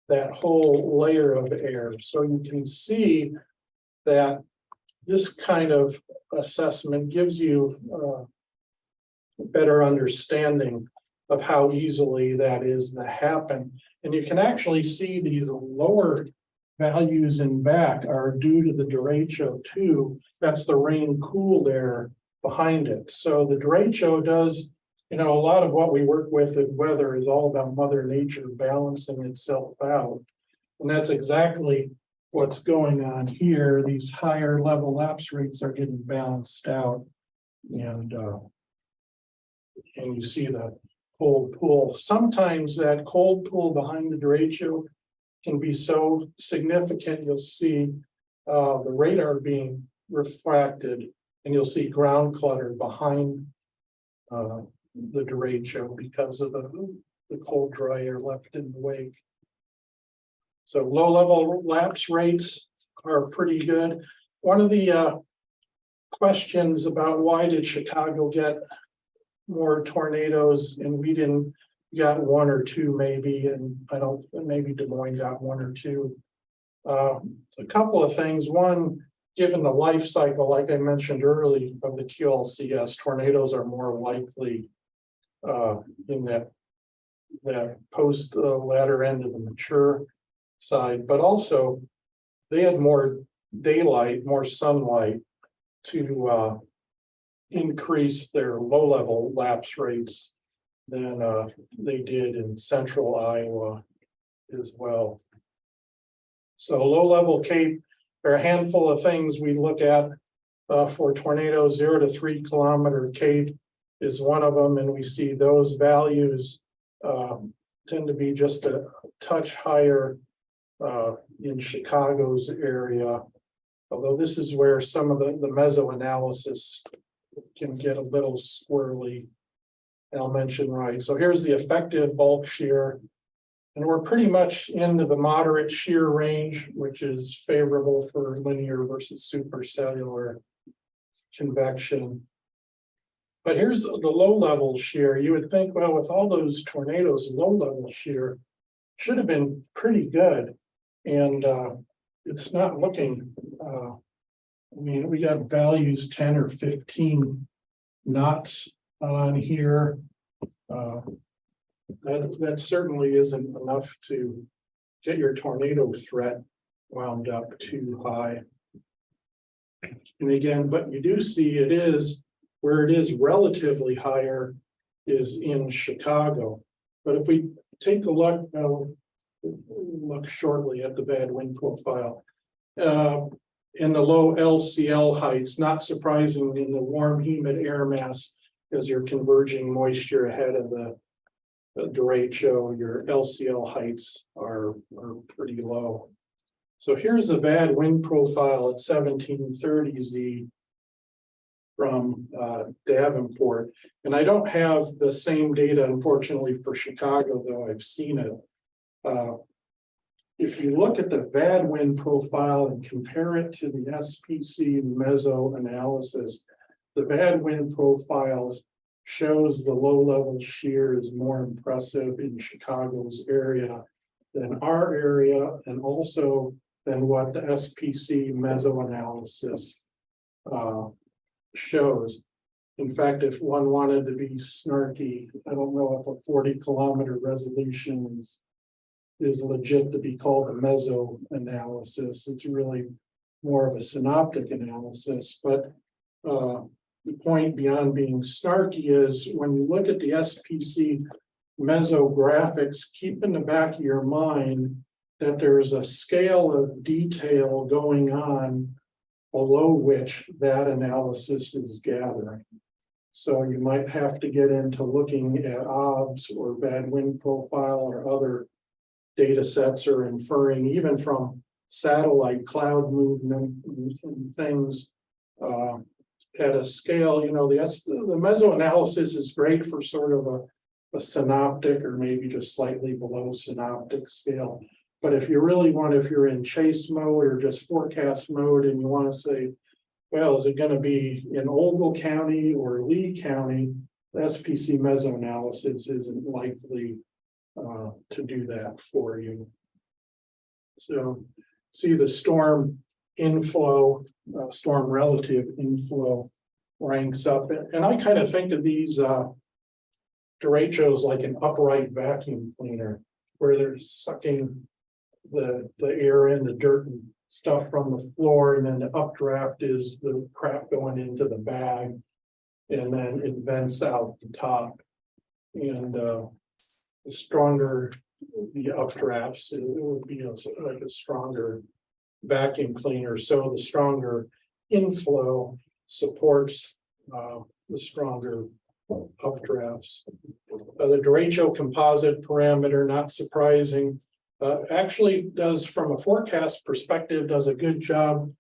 that whole layer of air. So you can see that this kind of assessment gives you a better understanding of how easily that is to happen. And you can actually see these lower values in back are due to the derecho too. That's the rain cooled air behind it. So the derecho does, a lot of what we work with in weather is all about Mother Nature balancing itself out. And that's exactly what's going on here. These higher level lapse rates are getting balanced out. And you see the cold pool. Sometimes that cold pool behind the derecho can be so significant, you'll see the radar being refracted, and you'll see ground clutter behind the derecho because of the cold, dry air left in the wake. So low level lapse rates are pretty good. One of the questions about why did Chicago get more tornadoes and we didn't, got one or two maybe, and maybe Des Moines got one or two. A couple of things. One, given the life cycle, like I mentioned earlier, of the QLCS, tornadoes are more likely in that post latter end of the mature side, but also they had more daylight, more sunlight to increase their low level lapse rates than they did in central Iowa as well. So low level Cape, there are a handful of things we look at for tornadoes. 0 to 3 kilometer Cape is one of them, and we see those values tend to be just a touch higher in Chicago's area. Although this is where some of the meso analysis can get a little squirrely. And I'll mention right. So here's the effective bulk shear. And we're pretty much into the moderate shear range, which is favorable for linear versus supercellular convection. But here's the low level shear. You would think, well, with all those tornadoes, low level shear should have been pretty good. And it's not looking, we got values 10 or 15 knots on here. That certainly isn't enough to get your tornado threat wound up too high. And again, but you do see it is where it is relatively higher is in Chicago. But if we take a look, look shortly at the bad wind profile. In the low LCL heights, not surprisingly in the warm humid air mass, as you're converging moisture ahead of the derecho, your LCL heights are pretty low. So here's the bad wind profile at 1730 Z from Davenport. And I don't have the same data, unfortunately, for Chicago, though I've seen it. If you look at the bad wind profile and compare it to the SPC meso analysis, the bad wind profiles shows the low level shear is more impressive in Chicago's area than our area, and also than what the SPC meso analysis shows. In fact, if one wanted to be snarky, I don't know if a 40 kilometer resolution is legit to be called a meso analysis. It's really more of a synoptic analysis. But the point beyond being snarky is when you look at the SPC mesographics, keep in the back of your mind that there's a scale of detail going on below which that analysis is gathering. So you might have to get into looking at OBS or bad wind profile or other data sets, or inferring even from satellite cloud movement and things at a scale. The meso analysis is great for sort of a synoptic or maybe just slightly below synoptic scale. But if you really want, if you're in chase mode or just forecast mode and you want to say, well, is it going to be in Ogle County or Lee County? The SPC meso analysis isn't likely to do that for you. So see the storm inflow, storm relative inflow ranks up. And I kind of think of these derechos like an upright vacuum cleaner, where they're sucking the air in, the dirt and stuff from the floor, and then the updraft is the crap going into the bag. And then it vents out the top. And the stronger the updrafts, it would be like a stronger vacuum cleaner. So the stronger inflow supports the stronger updrafts. The Derecho composite parameter, not surprising, actually does, from a forecast perspective, does a good job.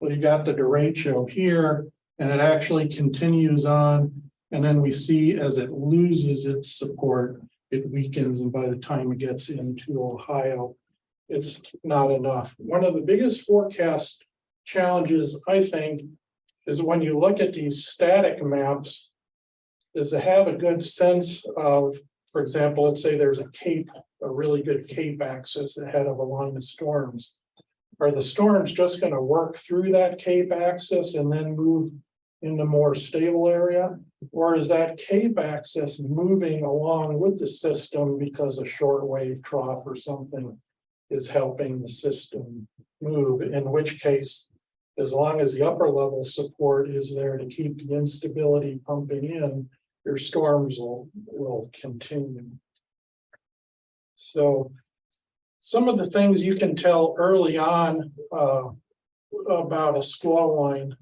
Well, you got the Derecho here, and it actually continues on. And then we see as it loses its support, it weakens. And by the time it gets into Ohio, it's not enough. One of the biggest forecast challenges, I think, is when you look at these static maps, is to have a good sense of, for example, let's say there's a cape, a really good cape axis ahead of a line of storms. Are the storms just going to work through that cape axis and then move into more stable area? Or is that cape axis moving along with the system because a shortwave trough or something is helping the system move? In which case, as long as the upper level support is there to keep the instability pumping in, your storms will continue. So some of the things you can tell early on about a squall line,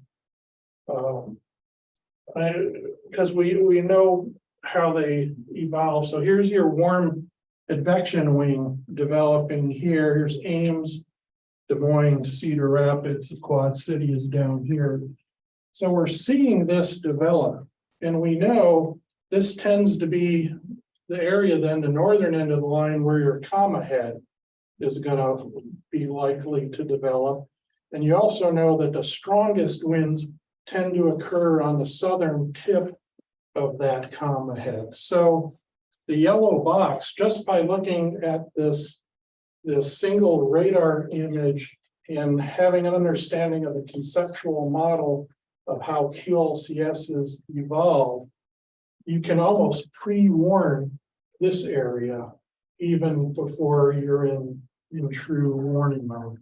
because we know how they evolve. So here's your warm advection wing developing here. Here's Ames, Des Moines, Cedar Rapids, the Quad City is down here. So we're seeing this develop, and we know this tends to be the area then, the northern end of the line, where your comma head is going to be likely to develop. And you also know that the strongest winds tend to occur on the southern tip of that comma head. So the yellow box, just by looking at this single radar image and having an understanding of the conceptual model of how QLCSs evolve, you can almost pre-warn this area even before you're in true warning mode.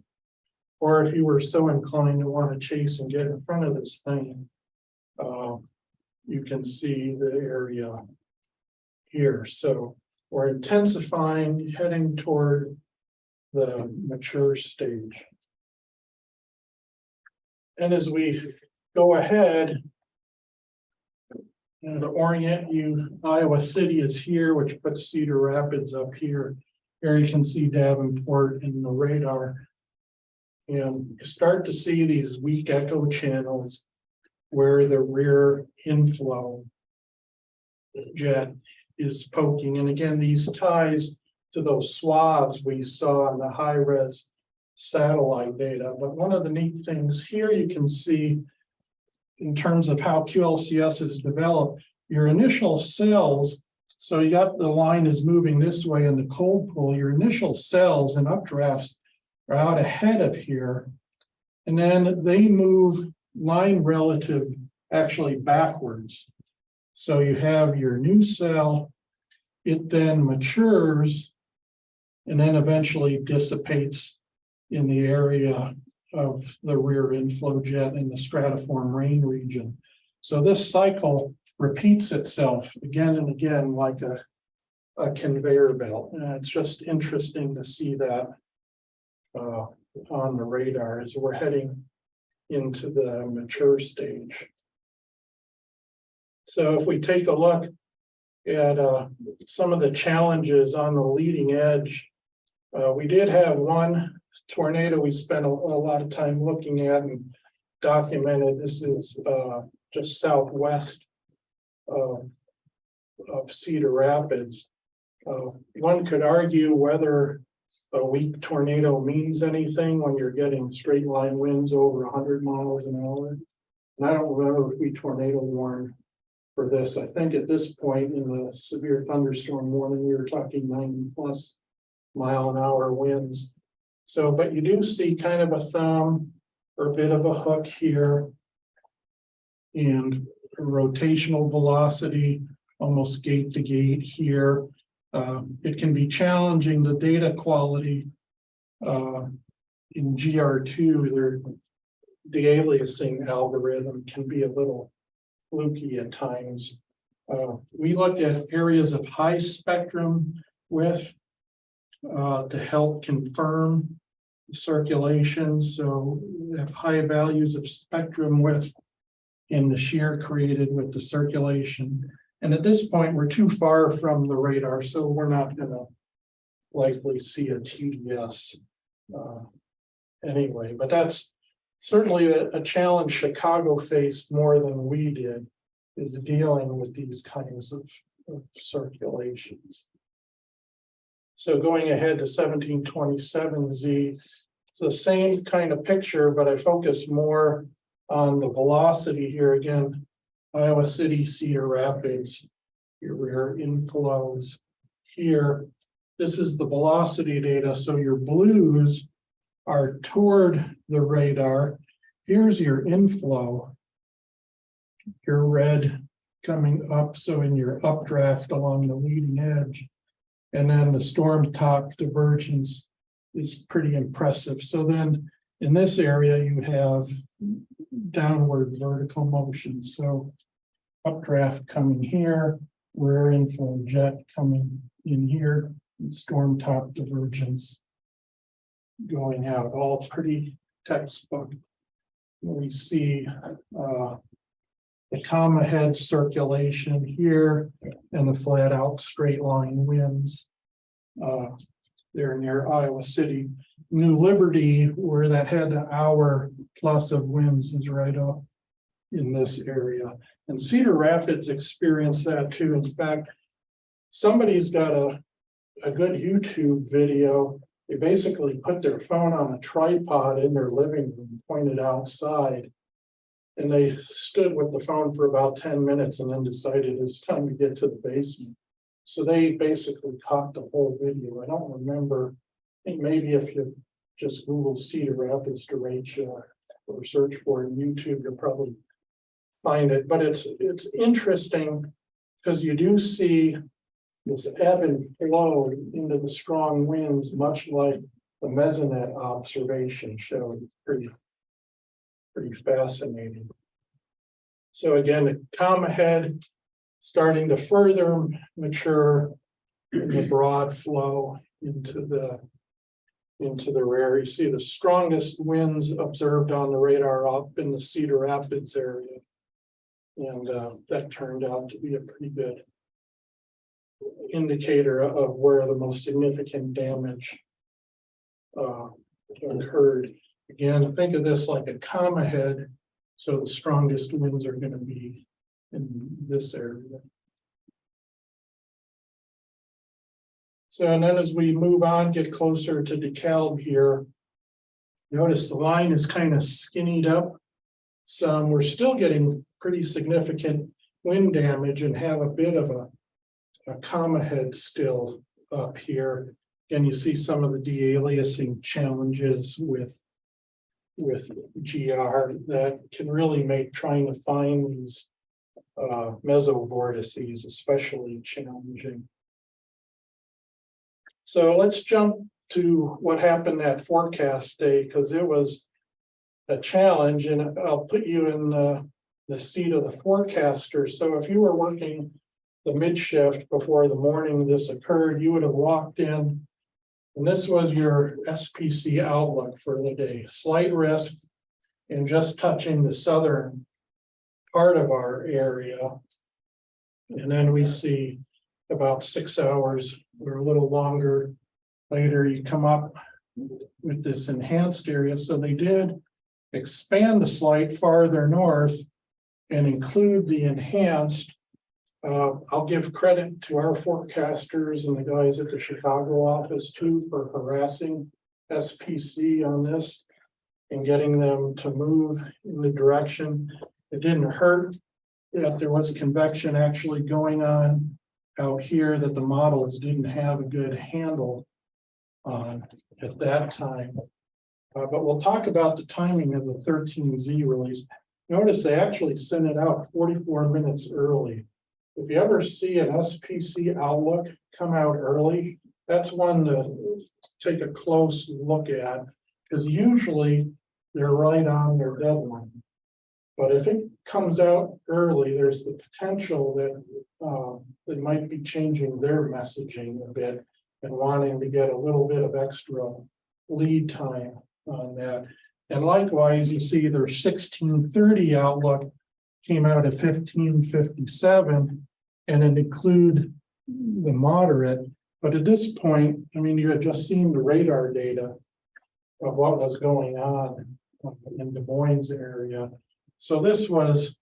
Or if you were so inclined to want to chase and get in front of this thing, you can see the area here. So we're intensifying, heading toward the mature stage. And as we go ahead, to orient you, Iowa City is here, which puts Cedar Rapids up here. Here you can see Davenport in the radar. And you start to see these weak echo channels where the rear inflow jet is poking. And again, these ties to those swaths we saw in the high-res satellite data. But one of the neat things here you can see in terms of how QLCS is developed, your initial cells, so you got the line is moving this way in the cold pool, your initial cells and updrafts are out ahead of here, and then they move line relative actually backwards. So you have your new cell, it then matures, and then eventually dissipates in the area of the rear inflow jet in the stratiform rain region. So this cycle repeats itself again and again like a conveyor belt. And it's just interesting to see that on the radar as we're heading into the mature stage. So if we take a look at some of the challenges on the leading edge, we did have one tornado we spent a lot of time looking at and documented. This is just southwest of Cedar Rapids. One could argue whether a weak tornado means anything when you're getting straight line winds over 100 miles an hour. And I don't remember if we tornado warned for this. I think at this point in the severe thunderstorm warning, we were talking 90+ mile an hour winds. So, but you do see kind of a thumb or a bit of a hook here, and rotational velocity almost gate to gate here. It can be challenging, the data quality In GR2, the aliasing algorithm can be a little fluky at times. We looked at areas of high spectrum width to help confirm circulation. So we have high values of spectrum width in the shear created with the circulation. And at this point, we're too far from the radar, so we're not going to likely see a TDS anyway. But that's certainly a challenge Chicago faced more than we did, is dealing with these kinds of circulations. So going ahead to 1727Z, it's the same kind of picture, but I focus more on the velocity here. Again, Iowa City, Cedar Rapids, here we are inflows here. This is the velocity data. So your blues are toward the radar. Here's your inflow. Your red coming up. So in your updraft along the leading edge. And then the storm top divergence is pretty impressive. So then in this area, you have downward vertical motion. So updraft coming here, rear inflow jet coming in here, and storm top divergence going out, all pretty textbook. We see the comma head circulation here and the flat out straight line winds there near Iowa City. New Liberty, where that had an hour plus of winds, is right up in this area. And Cedar Rapids experienced that too. In fact, somebody's got a good YouTube video. They basically put their phone on a tripod in their living room, pointed outside. And they stood with the phone for about 10 minutes and then decided it's time to get to the basement. So they basically caught the whole video. I don't remember. I think maybe if you just Google Cedar Rapids Derecho or search for it on YouTube, you'll probably find it. But it's interesting because you do see this ebb and flow into the strong winds, much like the mesonet observation showed. Pretty fascinating. So again, the comma head starting to further mature in the broad flow into the rear. You see the strongest winds observed on the radar up in the Cedar Rapids area. And that turned out to be a pretty good indicator of where the most significant damage occurred. Again, think of this like a comma head. So the strongest winds are going to be in this area. So, and then as we move on, get closer to DeKalb here, notice the line is kind of skinnied up. So we're still getting pretty significant wind damage and have a bit of a comma head still up here. And you see some of the de-aliasing challenges with GR that can really make trying to find these mesovortices especially challenging. So let's jump to what happened that forecast day, because it was a challenge, and I'll put you in the seat of the forecaster. So if you were working the mid shift before the morning this occurred, you would have walked in, and this was your SPC outlook for the day. Slight risk and just touching the southern part of our area. And then we see about 6 hours or a little longer later, you come up with this enhanced area. So they did expand the slight farther north and include the enhanced. I'll give credit to our forecasters and the guys at the Chicago office too for harassing SPC on this and getting them to move in the direction. It didn't hurt that there was convection actually going on out here that the models didn't have a good handle on at that time. But we'll talk about the timing of the 13Z release. Notice they actually sent it out 44 minutes early. If you ever see an SPC outlook come out early, that's one to take a close look at, because usually they're right on their deadline. But if it comes out early, there's the potential that they might be changing their messaging a bit and wanting to get a little bit of extra lead time on that. And likewise, you see their 1630 outlook came out at 1557 and it include the moderate. But at this point, I mean, you had just seen the radar data of what was going on in Des Moines area. So this was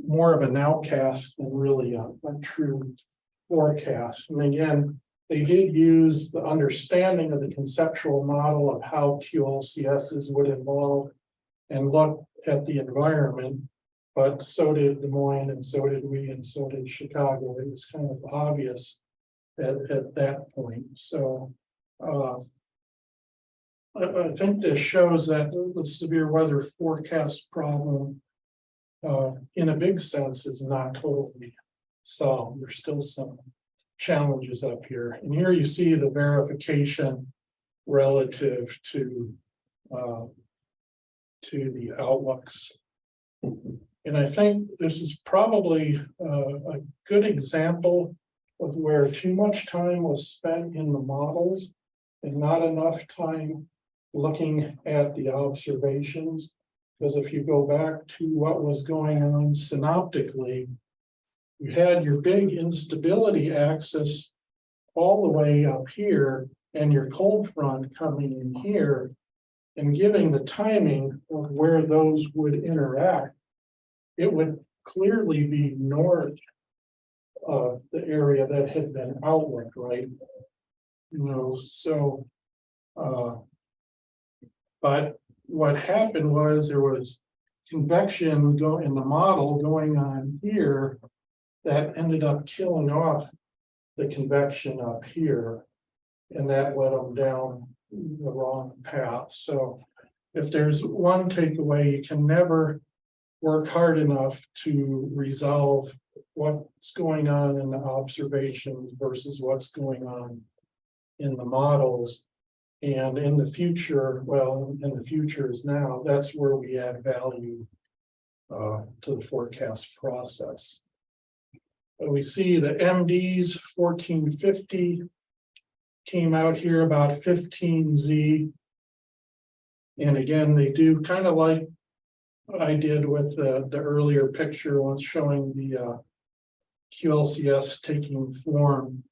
more of an outcast than really a true forecast. And again, they did use the understanding of the conceptual model of how QLCSs would evolve and look at the environment, but so did Des Moines and so did we and so did Chicago. It was kind of obvious at that point. So I think this shows that the severe weather forecast problem in a big sense is not totally solved. There's still some challenges up here. And here you see the verification relative to the outlooks. And I think this is probably a good example of where too much time was spent in the models and not enough time looking at the observations. Because if you go back to what was going on synoptically, you had your big instability axis all the way up here and your cold front coming in here and giving the timing of where those would interact, it would clearly be north of the area that had been outlooked, right? You know, so but what happened was there was convection in the model going on here that ended up killing off the convection up here, and that led them down the wrong path. So if there's one takeaway, you can never work hard enough to resolve what's going on in the observations versus what's going on in the models. And in the future, well, in the future is now, that's where we add value to the forecast process. We see the MDs 1450 came out here about 15Z. And again, they do kind of like I did with the earlier picture was showing the QLCS taking form.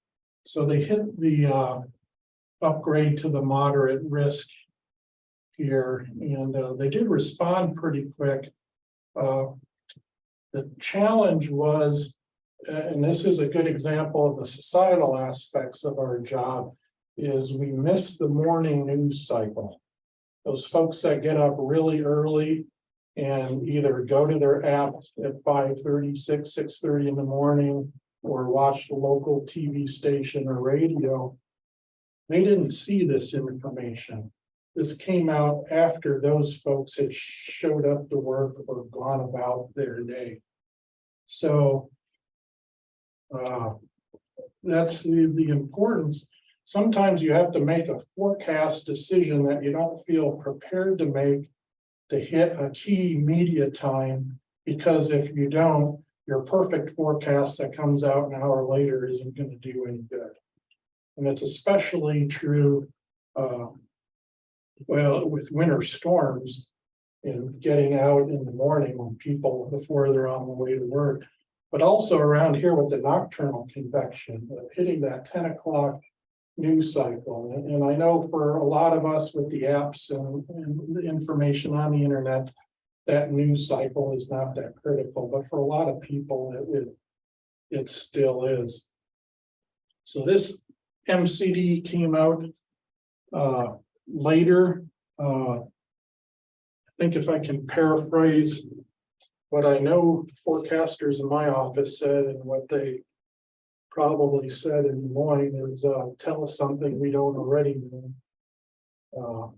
So they hit the upgrade to the moderate risk here, and they did respond pretty quick. The challenge was, and this is a good example of the societal aspects of our job, is we missed the morning news cycle. Those folks that get up really early and either go to their apps at 5:30, 6:30 in the morning, or watch the local TV station or radio, they didn't see this information. This came out after those folks had showed up to work or gone about their day. So that's the importance. Sometimes you have to make a forecast decision that you don't feel prepared to make to hit a key media time, because if you don't, your perfect forecast that comes out an hour later isn't going to do any good. And it's especially true well, with winter storms and getting out in the morning when people before they're on the way to work, but also around here with the nocturnal convection, hitting that 10 o'clock news cycle. And I know for a lot of us with the apps and the information on the internet, that news cycle is not that critical, but for a lot of people, it still is. So this MCD came out later. I think if I can paraphrase what I know forecasters in my office said and what they probably said in Des Moines is tell us something we don't already know.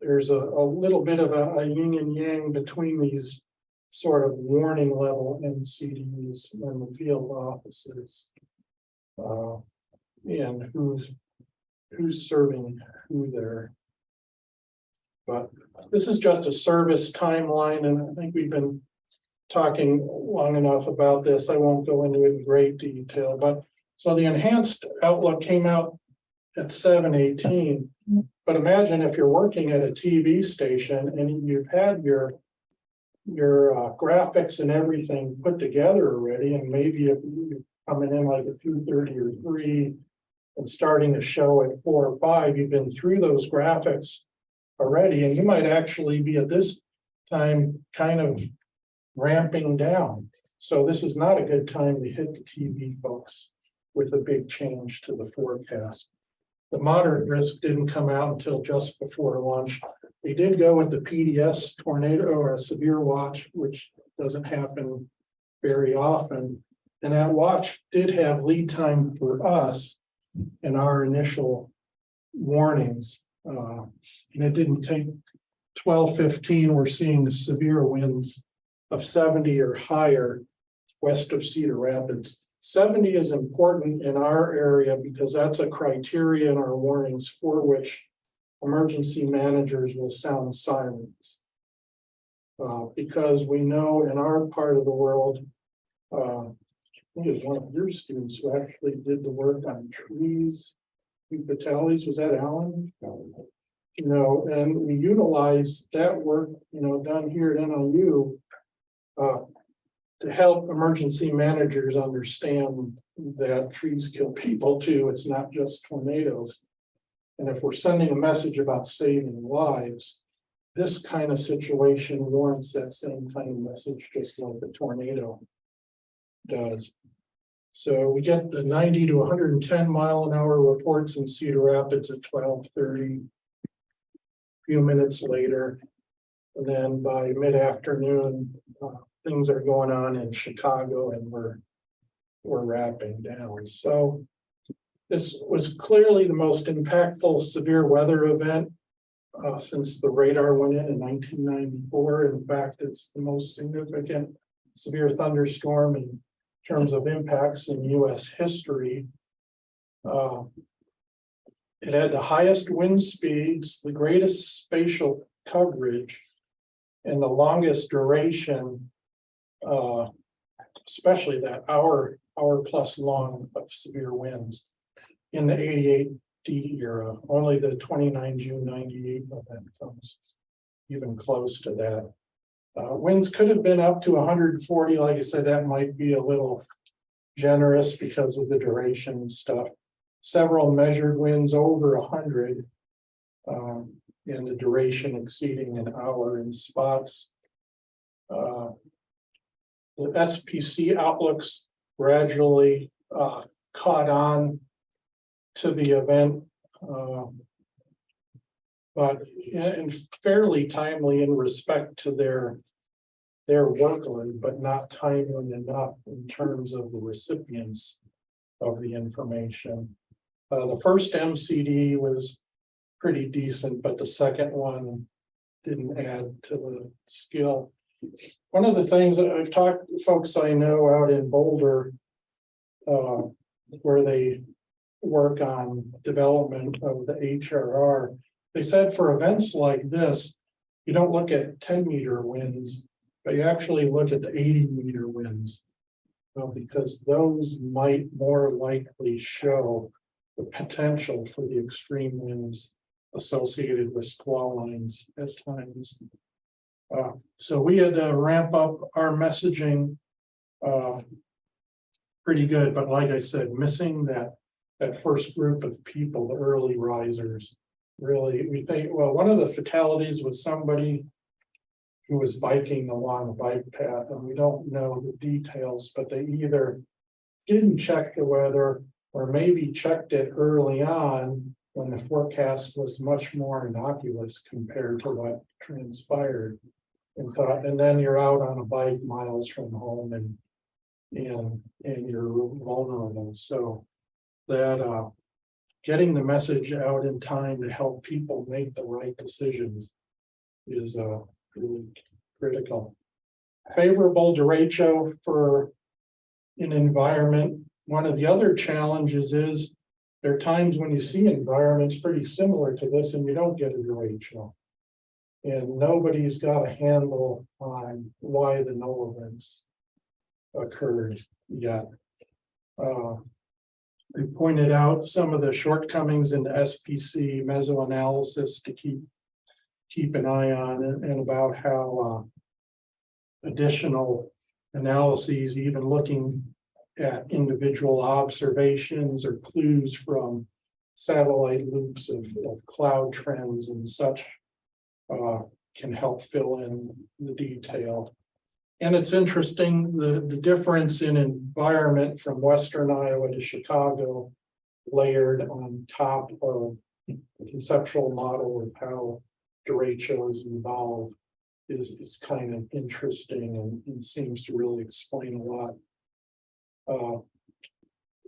There's a little bit of a yin and yang between these sort of warning level MCDs and the field offices. and who's serving who there. But this is just a service timeline, and I think we've been talking long enough about this. I won't go into it in great detail, but so the enhanced outlook came out at 7/18. But imagine if you're working at a TV station and you've had your graphics and everything put together already, and maybe if you're coming in like at 2:30 or 3 and starting a show at 4 or 5, you've been through those graphics already, and you might actually be at this time kind of ramping down. So this is not a good time to hit the TV folks with a big change to the forecast. The moderate risk didn't come out until just before lunch. They did go with the PDS tornado or a severe watch, which doesn't happen very often. And that watch did have lead time for us in our initial warnings. And it didn't take 12:15. We're seeing severe winds of 70 or higher west of Cedar Rapids. 70 is important in our area because that's a criteria in our warnings for which emergency managers will sound sirens. Because we know in our part of the world, I think it was one of your students who actually did the work on trees. Fatalities, was that Alan? You know, and we utilize that work, you know, done here at NLU to help emergency managers understand that trees kill people too. It's not just tornadoes. And if we're sending a message about saving lives, this kind of situation warrants that same kind of message, just like the tornado does. So we get the 90 to 110 mile an hour reports in Cedar Rapids at 12:30. A few minutes later, and then by mid-afternoon, things are going on in Chicago, and we're wrapping down. So this was clearly the most impactful severe weather event since the radar went in 1994. In fact, it's the most significant severe thunderstorm in terms of impacts in U.S. history. It had the highest wind speeds, the greatest spatial coverage, and the longest duration, especially that hour plus long of severe winds in the 88D era. Only the 29 June 98 event comes even close to that. Winds could have been up to 140. Like I said, that might be a little generous because of the duration and stuff. Several measured winds over 100, and the duration exceeding an hour in spots. The SPC outlooks gradually caught on to the event, but and fairly timely in respect to their workload, but not timely enough in terms of the recipients of the information. The first MCD was pretty decent, but the second one didn't add to the skill. One of the things that I've talked to folks I know out in Boulder, where they work on development of the HRR, they said for events like this, you don't look at 10-meter winds, but you actually look at the 80-meter winds, because those might more likely show the potential for the extreme winds associated with squall lines at times. So we had to ramp up our messaging pretty good, but like I said, missing that first group of people, the early risers. Really, we think, well, one of the fatalities was somebody who was biking along a bike path, and we don't know the details, but they either didn't check the weather or maybe checked it early on when the forecast was much more innocuous compared to what transpired, and thought, and then you're out on a bike miles from home and you're vulnerable. So that getting the message out in time to help people make the right decisions is really critical. Favorable derecho for an environment. One of the other challenges is there are times when you see environments pretty similar to this and you don't get a derecho. And nobody's got a handle on why the no events occurred yet. We pointed out some of the shortcomings in the SPC mesoanalysis to keep an eye on, and about how additional analyses, even looking at individual observations or clues from satellite loops of cloud trends and such, can help fill in the detail. And it's interesting, the difference in environment from Western Iowa to Chicago layered on top of the conceptual model of how derechos evolve is kind of interesting and seems to really explain a lot.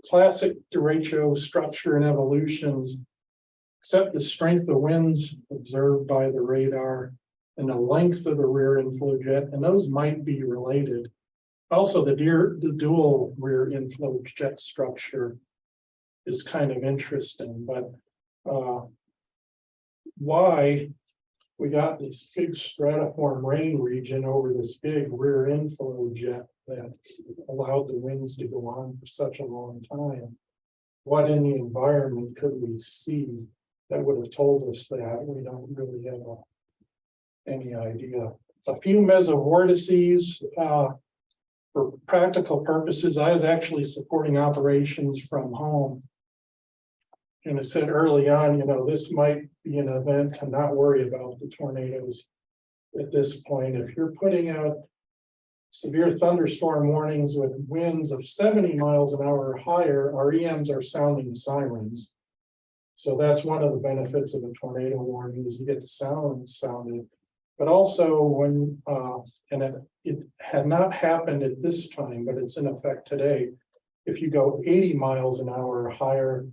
Classic derecho structure and evolutions, except the strength of winds observed by the radar and the length of the rear inflow jet, and those might be related. Also, the dual rear inflow jet structure is kind of interesting, but why we got this big stratiform rain region over this big rear inflow jet that allowed the winds to go on for such a long time? What in the environment could we see that would have told us that? We don't really have any idea. A few mesovortices, for practical purposes, I was actually supporting operations from home. And I said early on, this might be an event to not worry about the tornadoes at this point. If you're putting out severe thunderstorm warnings with winds of 70 miles an hour or higher, our EMs are sounding sirens. So that's one of the benefits of a tornado warning, is you get the sounds sounded. But also when, and it had not happened at this time, but it's in effect today. If you go 80 miles an hour or higher,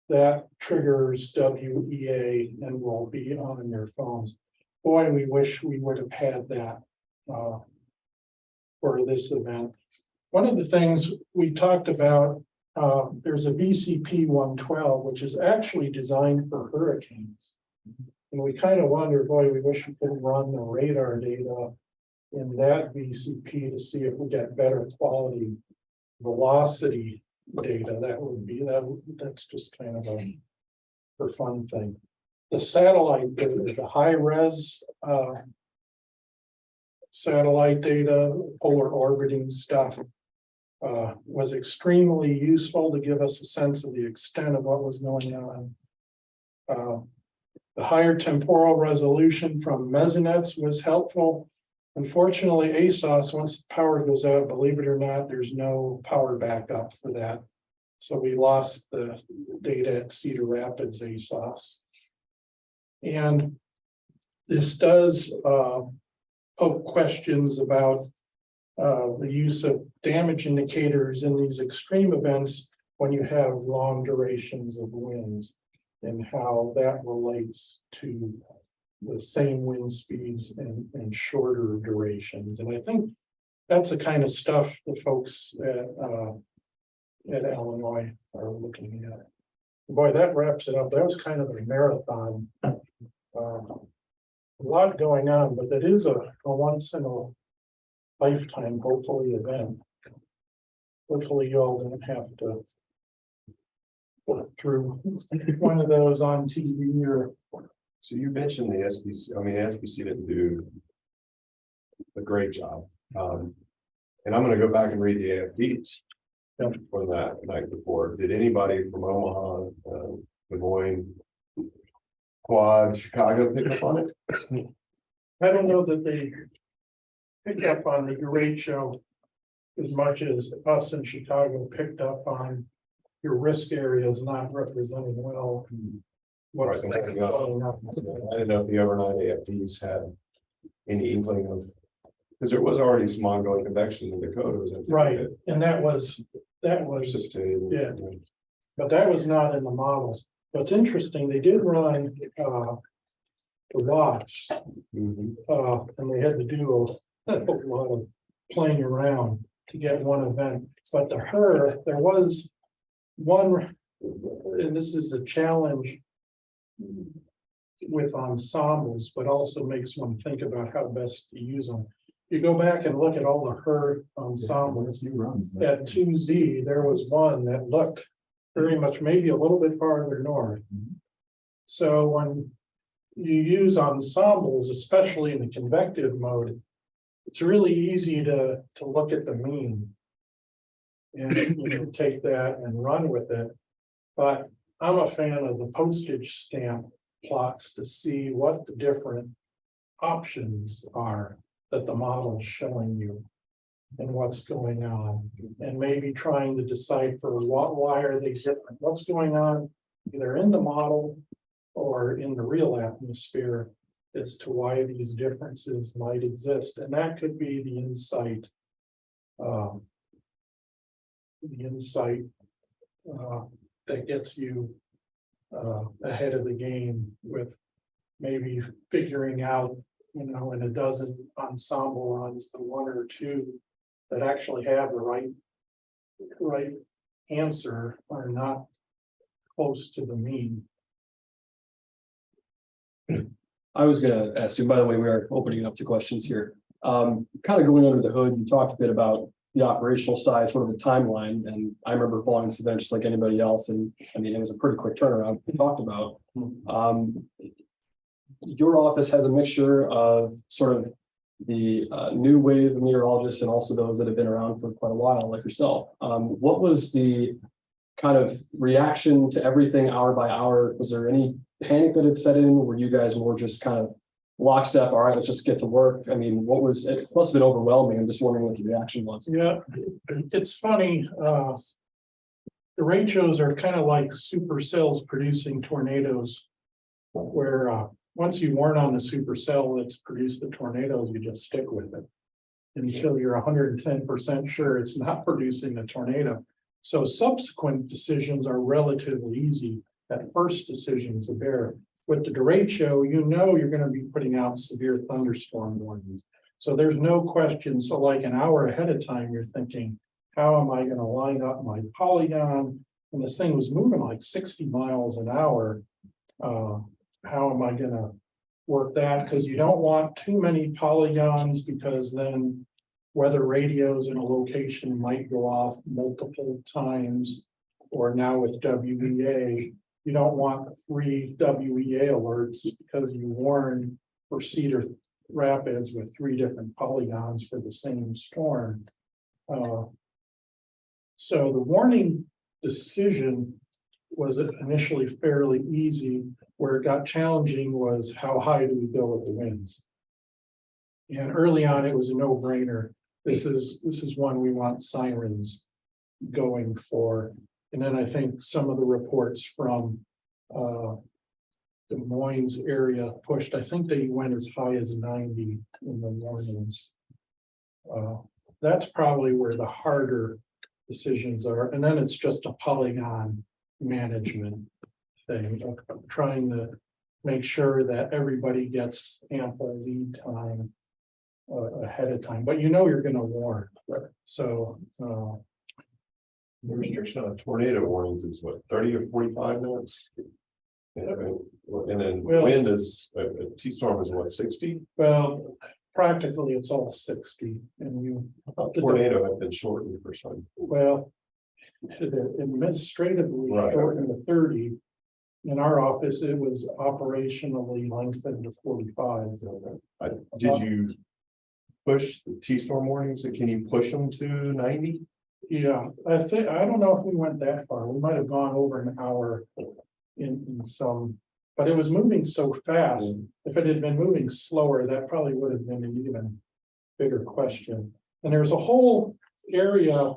that triggers WEA and will be on your phones. Boy, we wish we would have had that for this event. One of the things we talked about, there's a VCP 112, which is actually designed for hurricanes. And we kind of wonder, boy, we wish we could run the radar data in that VCP to see if we get better quality velocity data. That's just kind of a for fun thing. The satellite data, the high res satellite data, polar orbiting stuff, was extremely useful to give us a sense of the extent of what was going on. The higher temporal resolution from mesoNets was helpful. Unfortunately, ASOS, once the power goes out, believe it or not, there's no power backup for that. So we lost the data at Cedar Rapids ASOS. And this does poke questions about the use of damage indicators in these extreme events when you have long durations of winds, and how that relates to the same wind speeds and shorter durations. And I think that's the kind of stuff the folks at Illinois are looking at. Boy, that wraps it up. That was kind of a marathon. A lot going on, but it is a once in a lifetime, hopefully, event. Hopefully you all don't have to go through one of those on TV or. So you mentioned the SPC, the SPC didn't do a great job. And I'm gonna go back and read the AFDs from that night before. Did anybody from Omaha, Des Moines, Quad, Chicago pick up on it? I don't know that they picked up on the derecho as much as us in Chicago picked up on your risk areas not representing well. What's Right, I didn't know if the overnight AFDs had any inkling of, because there was already some ongoing convection in Dakotas. right, and that was Precipitated. yeah. But that was not in the models. What's interesting, they did run the watch, Mhm. and they had to do a lot of playing around to get one event. But to her, there was one and this is a challenge with ensembles, but also makes one think about how best to use them. You go back and look at all the herd ensembles. At 2Z, there was one that looked very much maybe a little bit farther north. So when you use ensembles, especially in the convective mode, it's really easy to look at the mean. And you can take that and run with it. But I'm a fan of the postage stamp plots to see what the different options are that the model is showing you and what's going on, and maybe trying to decipher why are they different, what's going on either in the model or in the real atmosphere as to why these differences might exist. And that could be the insight that gets you ahead of the game with maybe figuring out, you know, in a dozen ensemble runs, the one or two that actually have the right answer are not close to the mean. I was gonna ask you, by the way, we are opening it up to questions here. Kind of going under the hood, you talked a bit about the operational side, sort of the timeline, and I remember following this event just like anybody else, and I mean, it was a pretty quick turnaround we talked about. Your office has a mixture of sort of the new wave of meteorologists and also those that have been around for quite a while, like yourself. What was the kind of reaction to everything hour by hour? Was there any panic that had set in? Were you guys more just kind of lockstep? All right, let's just get to work. I mean, what was it? Must have been overwhelming. I'm just wondering what the reaction was. Yeah, it's funny. Derechos are kind of like supercells producing tornadoes, where once you warn on the supercell that's produced the tornadoes, you just stick with it until you're 110% sure it's not producing a tornado. So subsequent decisions are relatively easy. That first decision is a bear. With the derecho, you know you're going to be putting out severe thunderstorm warnings. So there's no question. So like an hour ahead of time, you're thinking, how am I going to line up my polygon? And this thing was moving like 60 miles an hour. How am I going to work that? Because you don't want too many polygons, because then weather radios in a location might go off multiple times. Or now with WEA, you don't want 3 WEA alerts because you warned for Cedar Rapids with 3 different polygons for the same storm. So the warning decision was initially fairly easy. Where it got challenging was how high do we go with the winds? And early on, it was a no-brainer. This is one we want sirens going for. And then I think some of the reports from Des Moines area pushed, I think they went as high as 90 in the mornings. That's probably where the harder decisions are. And then it's just a polygon management thing, trying to make sure that everybody gets ample lead time ahead of time. But you know you're going to warn. So The restriction on tornado warnings is what, 30 or 45 minutes? And then wind is, a T-storm is what, 60? well, practically it's all 60, and you. I thought tornado had been shortened for some. Well, administratively Right. shortened to 30. In our office, it was operationally lengthened to 45. Did you push the T-storm warnings? Can you push them to 90? Yeah, I don't know if we went that far. We might have gone over an hour in some, but it was moving so fast. If it had been moving slower, that probably would have been an even bigger question. And there's a whole area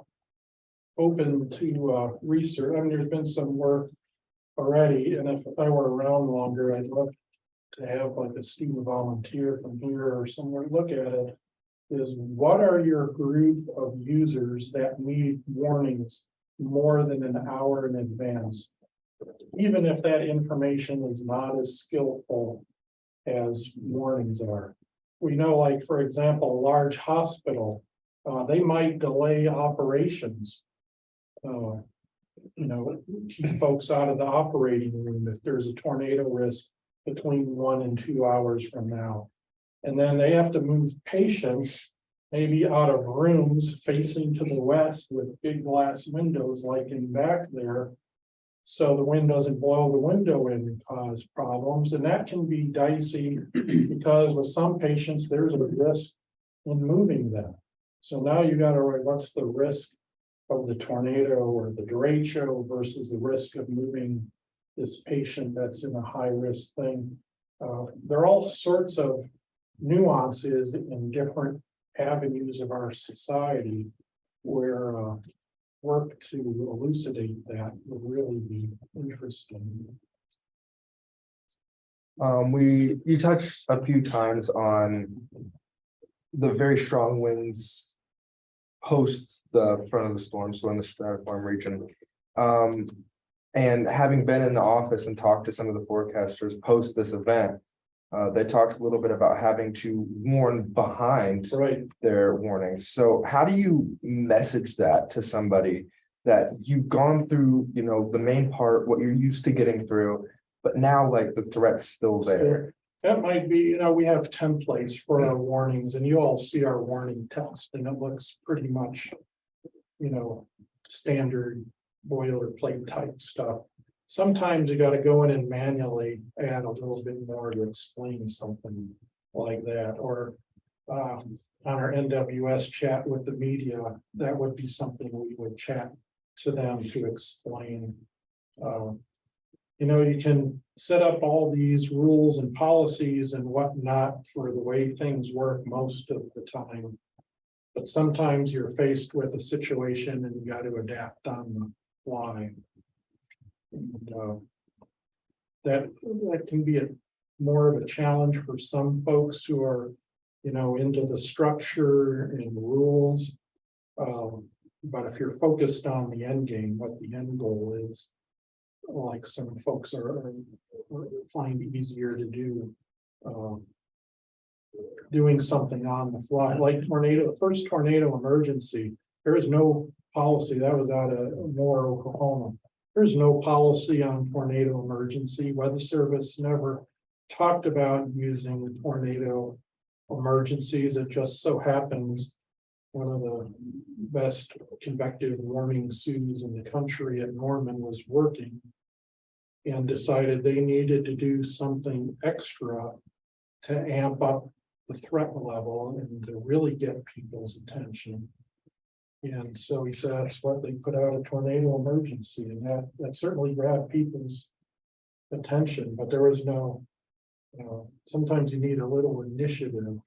open to research. I mean, there's been some work already, and if I were around longer, I'd love to have like a student volunteer from here or somewhere look at it. Is what are your group of users that need warnings more than an hour in advance? Even if that information is not as skillful as warnings are. We know, like, for example, a large hospital, they might delay operations keep folks out of the operating room if there's a tornado risk between 1 and 2 hours from now. And then they have to move patients maybe out of rooms facing to the west with big glass windows like in back there. So the wind doesn't blow the window in and cause problems. And that can be dicey because with some patients, there's a risk in moving them. So now you got to write, what's the risk of the tornado or the derecho versus the risk of moving this patient that's in a high risk thing. There are all sorts of nuances in different avenues of our society where work to elucidate that would really be interesting. You touched a few times on the very strong winds post the front of the storm, so in the stratiform region. And having been in the office and talked to some of the forecasters post this event, they talked a little bit about having to warn behind their warnings. So how do you message that to somebody that you've gone through, the main part, what you're used to getting through, but now like the threat's still there? That might be, we have templates for our warnings and you all see our warning text and it looks pretty much, standard boilerplate type stuff. Sometimes you got to go in and manually add a little bit more to explain something like that, or on our NWS chat with the media, that would be something we would chat to them to explain. You can set up all these rules and policies and whatnot for the way things work most of the time. But sometimes you're faced with a situation and you got to adapt on the fly. And, that can be more of a challenge for some folks who are, into the structure and rules. But if you're focused on the end game, what the end goal is, like some folks are find easier to do, doing something on the fly, like the first tornado emergency. There is no policy. That was out of Moore, Oklahoma. There's no policy on tornado emergency. Weather Service never talked about using the tornado emergencies. It just so happens one of the best convective warming suits in the country at Norman was working and decided they needed to do something extra to amp up the threat level and to really get people's attention. And so he said that's what they put out, a tornado emergency, and that certainly grabbed people's attention, but there was no, sometimes you need a little initiative.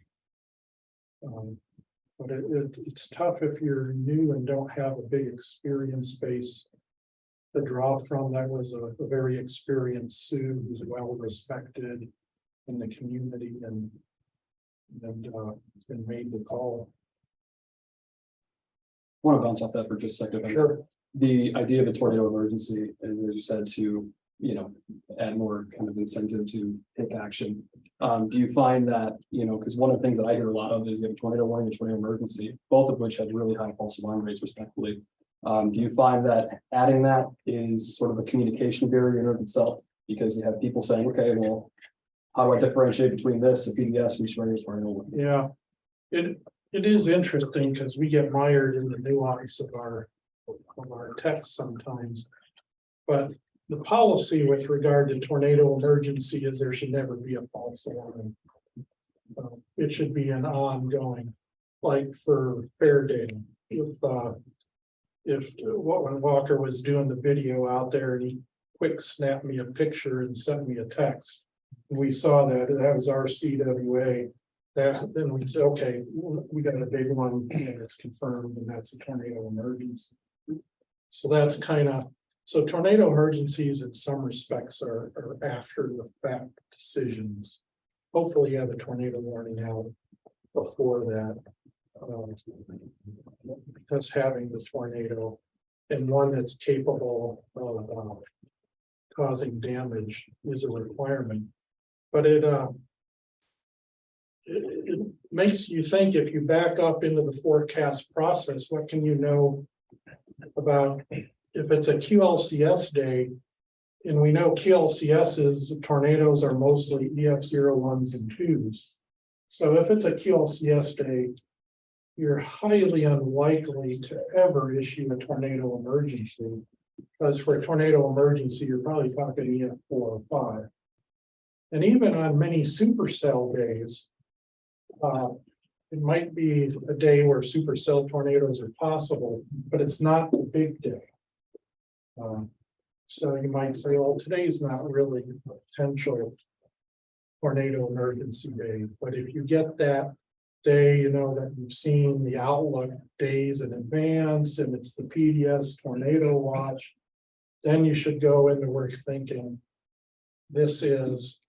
But it's tough if you're new and don't have a big experience base to draw from. That was a very experienced Sue who's well respected in the community and made the call. I want to bounce off that for just a second. Sure. The idea of a tornado emergency, and as you said, to add more kind of incentive to take action. Do you find that, because one of the things that I hear a lot of is you have a tornado warning, a tornado emergency, both of which have really high false alarm rates, respectively. Do you find that adding that is sort of a communication barrier in and of itself? Because you have people saying, okay, well, how do I differentiate between this, a PDS, and tornado? Yeah, it is interesting because we get mired in the nuance of our text sometimes. But the policy with regard to tornado emergency is there should never be a false alarm. It should be an ongoing, like for Fairdale. If when Walker was doing the video out there and he quick snapped me a picture and sent me a text, we saw that was our CWA. Then we said, okay, we got a big one and it's confirmed, and that's a tornado emergency. So that's so tornado emergencies in some respects are after the fact decisions. Hopefully you have a tornado warning out before that. Because having the tornado and one that's capable of causing damage is a requirement. But it makes you think, if you back up into the forecast process, what can you know about if it's a QLCS day, and we know QLCSs, tornadoes are mostly EF01s and 2s. So if it's a QLCS day, you're highly unlikely to ever issue a tornado emergency. Because for a tornado emergency, you're probably talking EF4 or 5. And even on many supercell days, it might be a day where supercell tornadoes are possible, but it's not the big day. So you might say, well, today's not really a potential tornado emergency day, but if you get that day, you know, that you've seen the outlook days in advance, and it's the PDS tornado watch, then you should go into work thinking, this is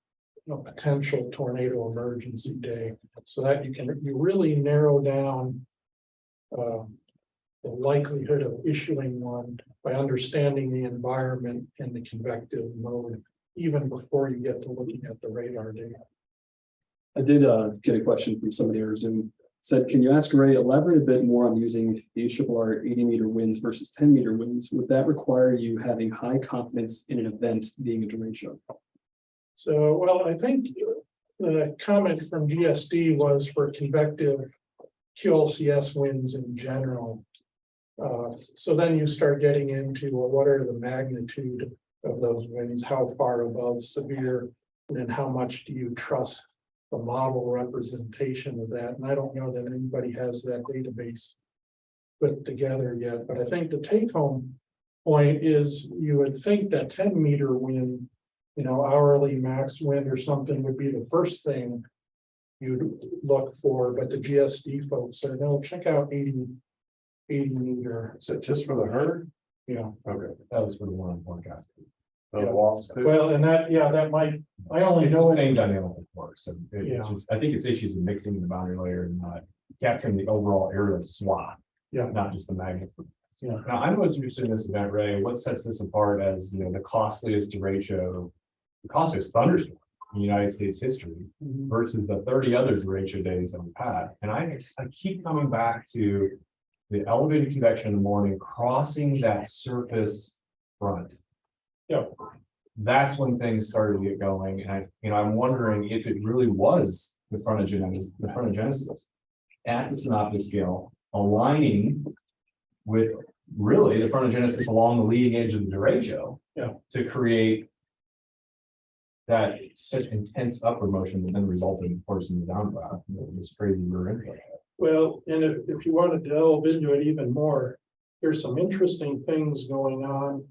a potential tornado emergency day, so that you really narrow down the likelihood of issuing one by understanding the environment and the convective mode, even before you get to looking at the radar data. I did get a question from somebody on Zoom. Said, can you ask Ray, elaborate a bit more on using the HRR 80-meter winds versus 10-meter winds? Would that require you having high confidence in an event being a derecho? So, well, I think the comment from GSD was for convective QLCS winds in general. So then you start getting into, well, what are the magnitude of those winds? How far above severe? And then how much do you trust the model representation of that? And I don't know that anybody has that database put together yet, but I think the take home point is you would think that 10-meter wind, you know, hourly max wind or something would be the first thing you'd look for, but the GSD folks said, no, check out 80 meter. Is it just for the herd? Yeah. Okay. That was for the one on forecast. The walls too? Well, and that, yeah, that might, I only It's know the it. same dynamic of course, so Yeah. it's just, I think it's issues of mixing the boundary layer and not capturing the overall aerial swath. Yeah. Not just the magnitude. Yeah. Now, I'm most interested in this event, Ray. What sets this apart as, you know, the costliest derecho, the costliest thunderstorm in United States history versus the 30 other derecho days that we've had? And I keep coming back to the elevated convection in the morning, crossing that surface front. Yeah. That's when things started to get going. And I'm wondering if it really was the frontogenesis at the synoptic scale, aligning with really the frontogenesis along the leading edge of the derecho. Yeah. To create that such intense upward motion that then resulted, of course, in the downdraft, this crazy rear end. Well, and if you want to delve into it even more, there's some interesting things going on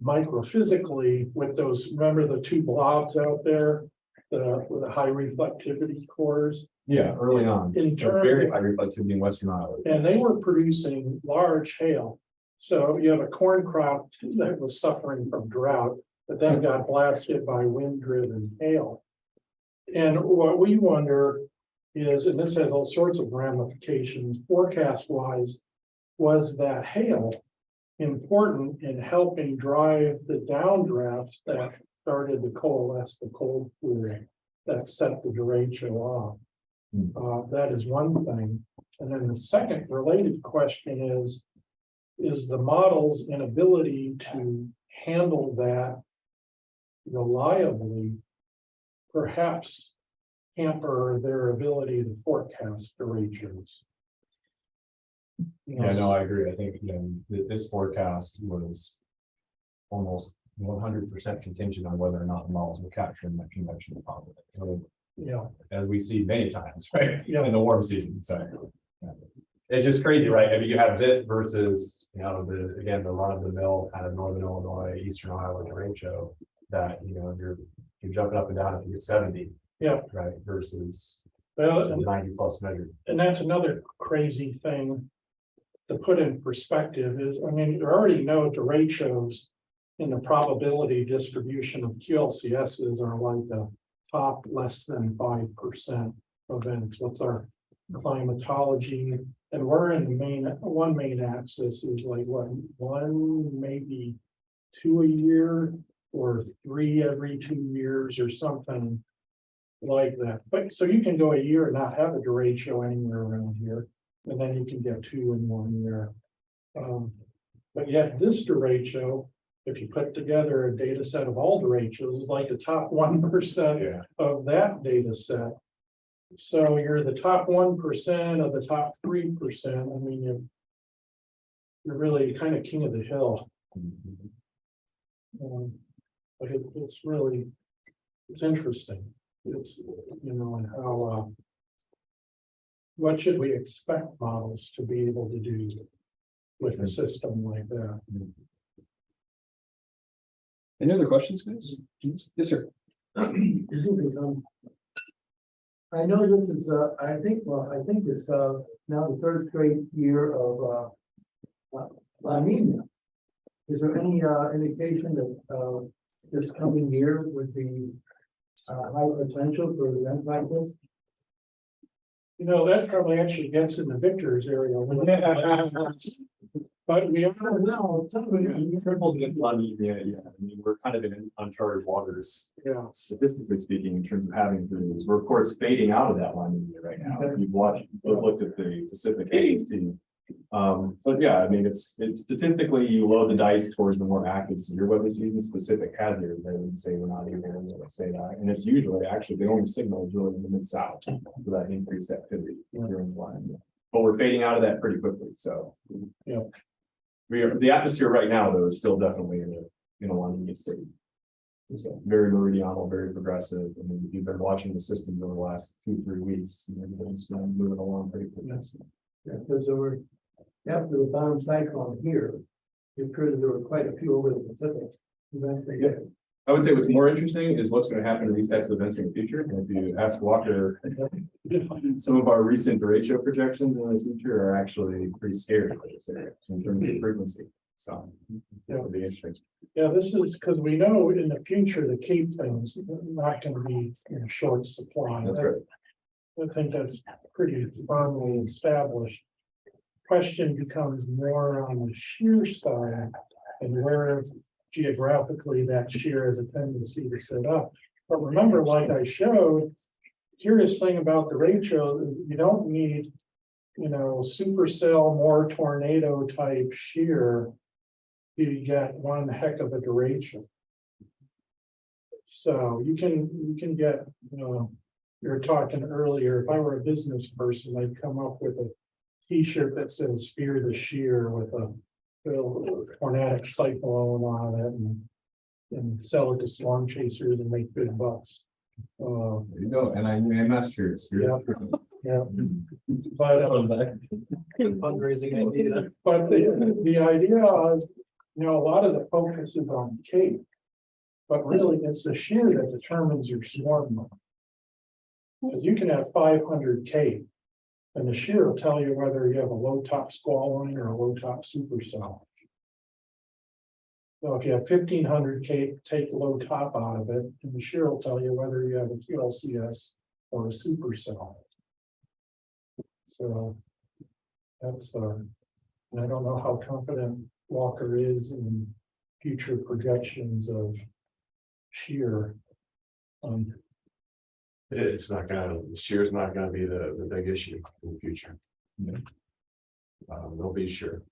microphysically with those, remember the two blobs out there, with the high reflectivity cores? Yeah, early on. In turn, Very high reflectivity in Western Iowa. and they were producing large hail. So you have a corn crop that was suffering from drought, but then got blasted by wind-driven hail. And what we wonder is, and this has all sorts of ramifications, forecast-wise, was that hail important in helping drive the downdrafts that started to coalesce the cold front that set the derecho off? That is one thing. And then the second related question is the model's inability to handle that reliably perhaps hamper their ability to forecast derechos? Yeah, no, I agree. I think, this forecast was almost 100% contingent on whether or not the models were capturing that convectional problem. So, Yeah, as we see many times, right? Yeah. In the warm season, so. It's just crazy, right? I mean, you have this versus, the run of the mill kind of northern Illinois, eastern Iowa derecho that, you're jumping up and down if you get 70. Yeah. Right, versus well, 90 plus measured. and that's another crazy thing to put in perspective is, I mean, you already know derechos in the probability distribution of QLCSs are like the top less than 5% events. What's our climatology? And we're in the one main axis is like what, one, maybe 2 a year or 3 every 2 years or something like that. But so you can go a year and not have a derecho anywhere around here, and then you can get 2 in 1 year. But yet this derecho, if you put together a data set of all derechos, is like the top 1% Yeah. of that data set. So you're the top 1% of the top 3%. I mean, you're really kind of king of the hill. But it's really, it's interesting. It's, and how, what should we expect models to be able to do with a system like that? Any other questions, guys? Yes, sir. I know this is, I think it's, now the third straight year of, La Nina. Is there any, indication that, this coming year would be, high potential for events like this? That probably actually gets in the Victor's area. But we are now, Yeah, I mean, we're kind of in uncharted waters, yeah. statistically speaking, in terms of having crews. We're of course fading out of that line right now. If you've looked at the Pacific SST. But yeah, I mean, it's statistically, you load the dice towards the more active severe weather season. Specific hazards, I would say we're not even going to say that. And it's usually actually the only signal is really in the mid-south for that increased activity during the line. But we're fading out of that pretty quickly, so. Yeah. The atmosphere right now, though, is still definitely in a line state. So very meridional, very progressive. I mean, if you've been watching the system over the last 2-3 weeks, everything's been moving along pretty quickly. Yeah, because there were, after the bomb cyclone here, it appeared that there were quite a few over the Pacific. Yeah. I would say what's more interesting is what's going to happen to these types of events in the future. And if you ask Walker, some of our recent derecho projections in the future are actually pretty scary in terms of frequency. So it'll be interesting. Yeah, this is because we know in the future, the Cape thing's not going to be in short supply. That's right. I think that's pretty firmly established. Question becomes more on the shear side and where geographically that shear has a tendency to set up. But remember, like I showed, curious thing about the derecho, you don't need, supercell, more tornado type shear. You get one heck of a derecho. So you can get, you were talking earlier, if I were a business person, I'd come up with a t-shirt that says fear the shear with a tornadic cyclone on it and sell it to storm chasers and make good bucks. There you go. And AMS shirts. Yeah. Yeah. But Fundraising idea. But the idea is, a lot of the focus is on Cape, but really it's the shear that determines your swarm number. Because you can have 500 Cape, and the shear will tell you whether you have a low top squall line or a low top supercell. So if you have 1500 Cape, take the low top out of it, and the shear will tell you whether you have a QLCS or a supercell. So that's and I don't know how confident Walker is in future projections of shear. It's not gonna, shear's not gonna be the big issue in the future. There'll be shear.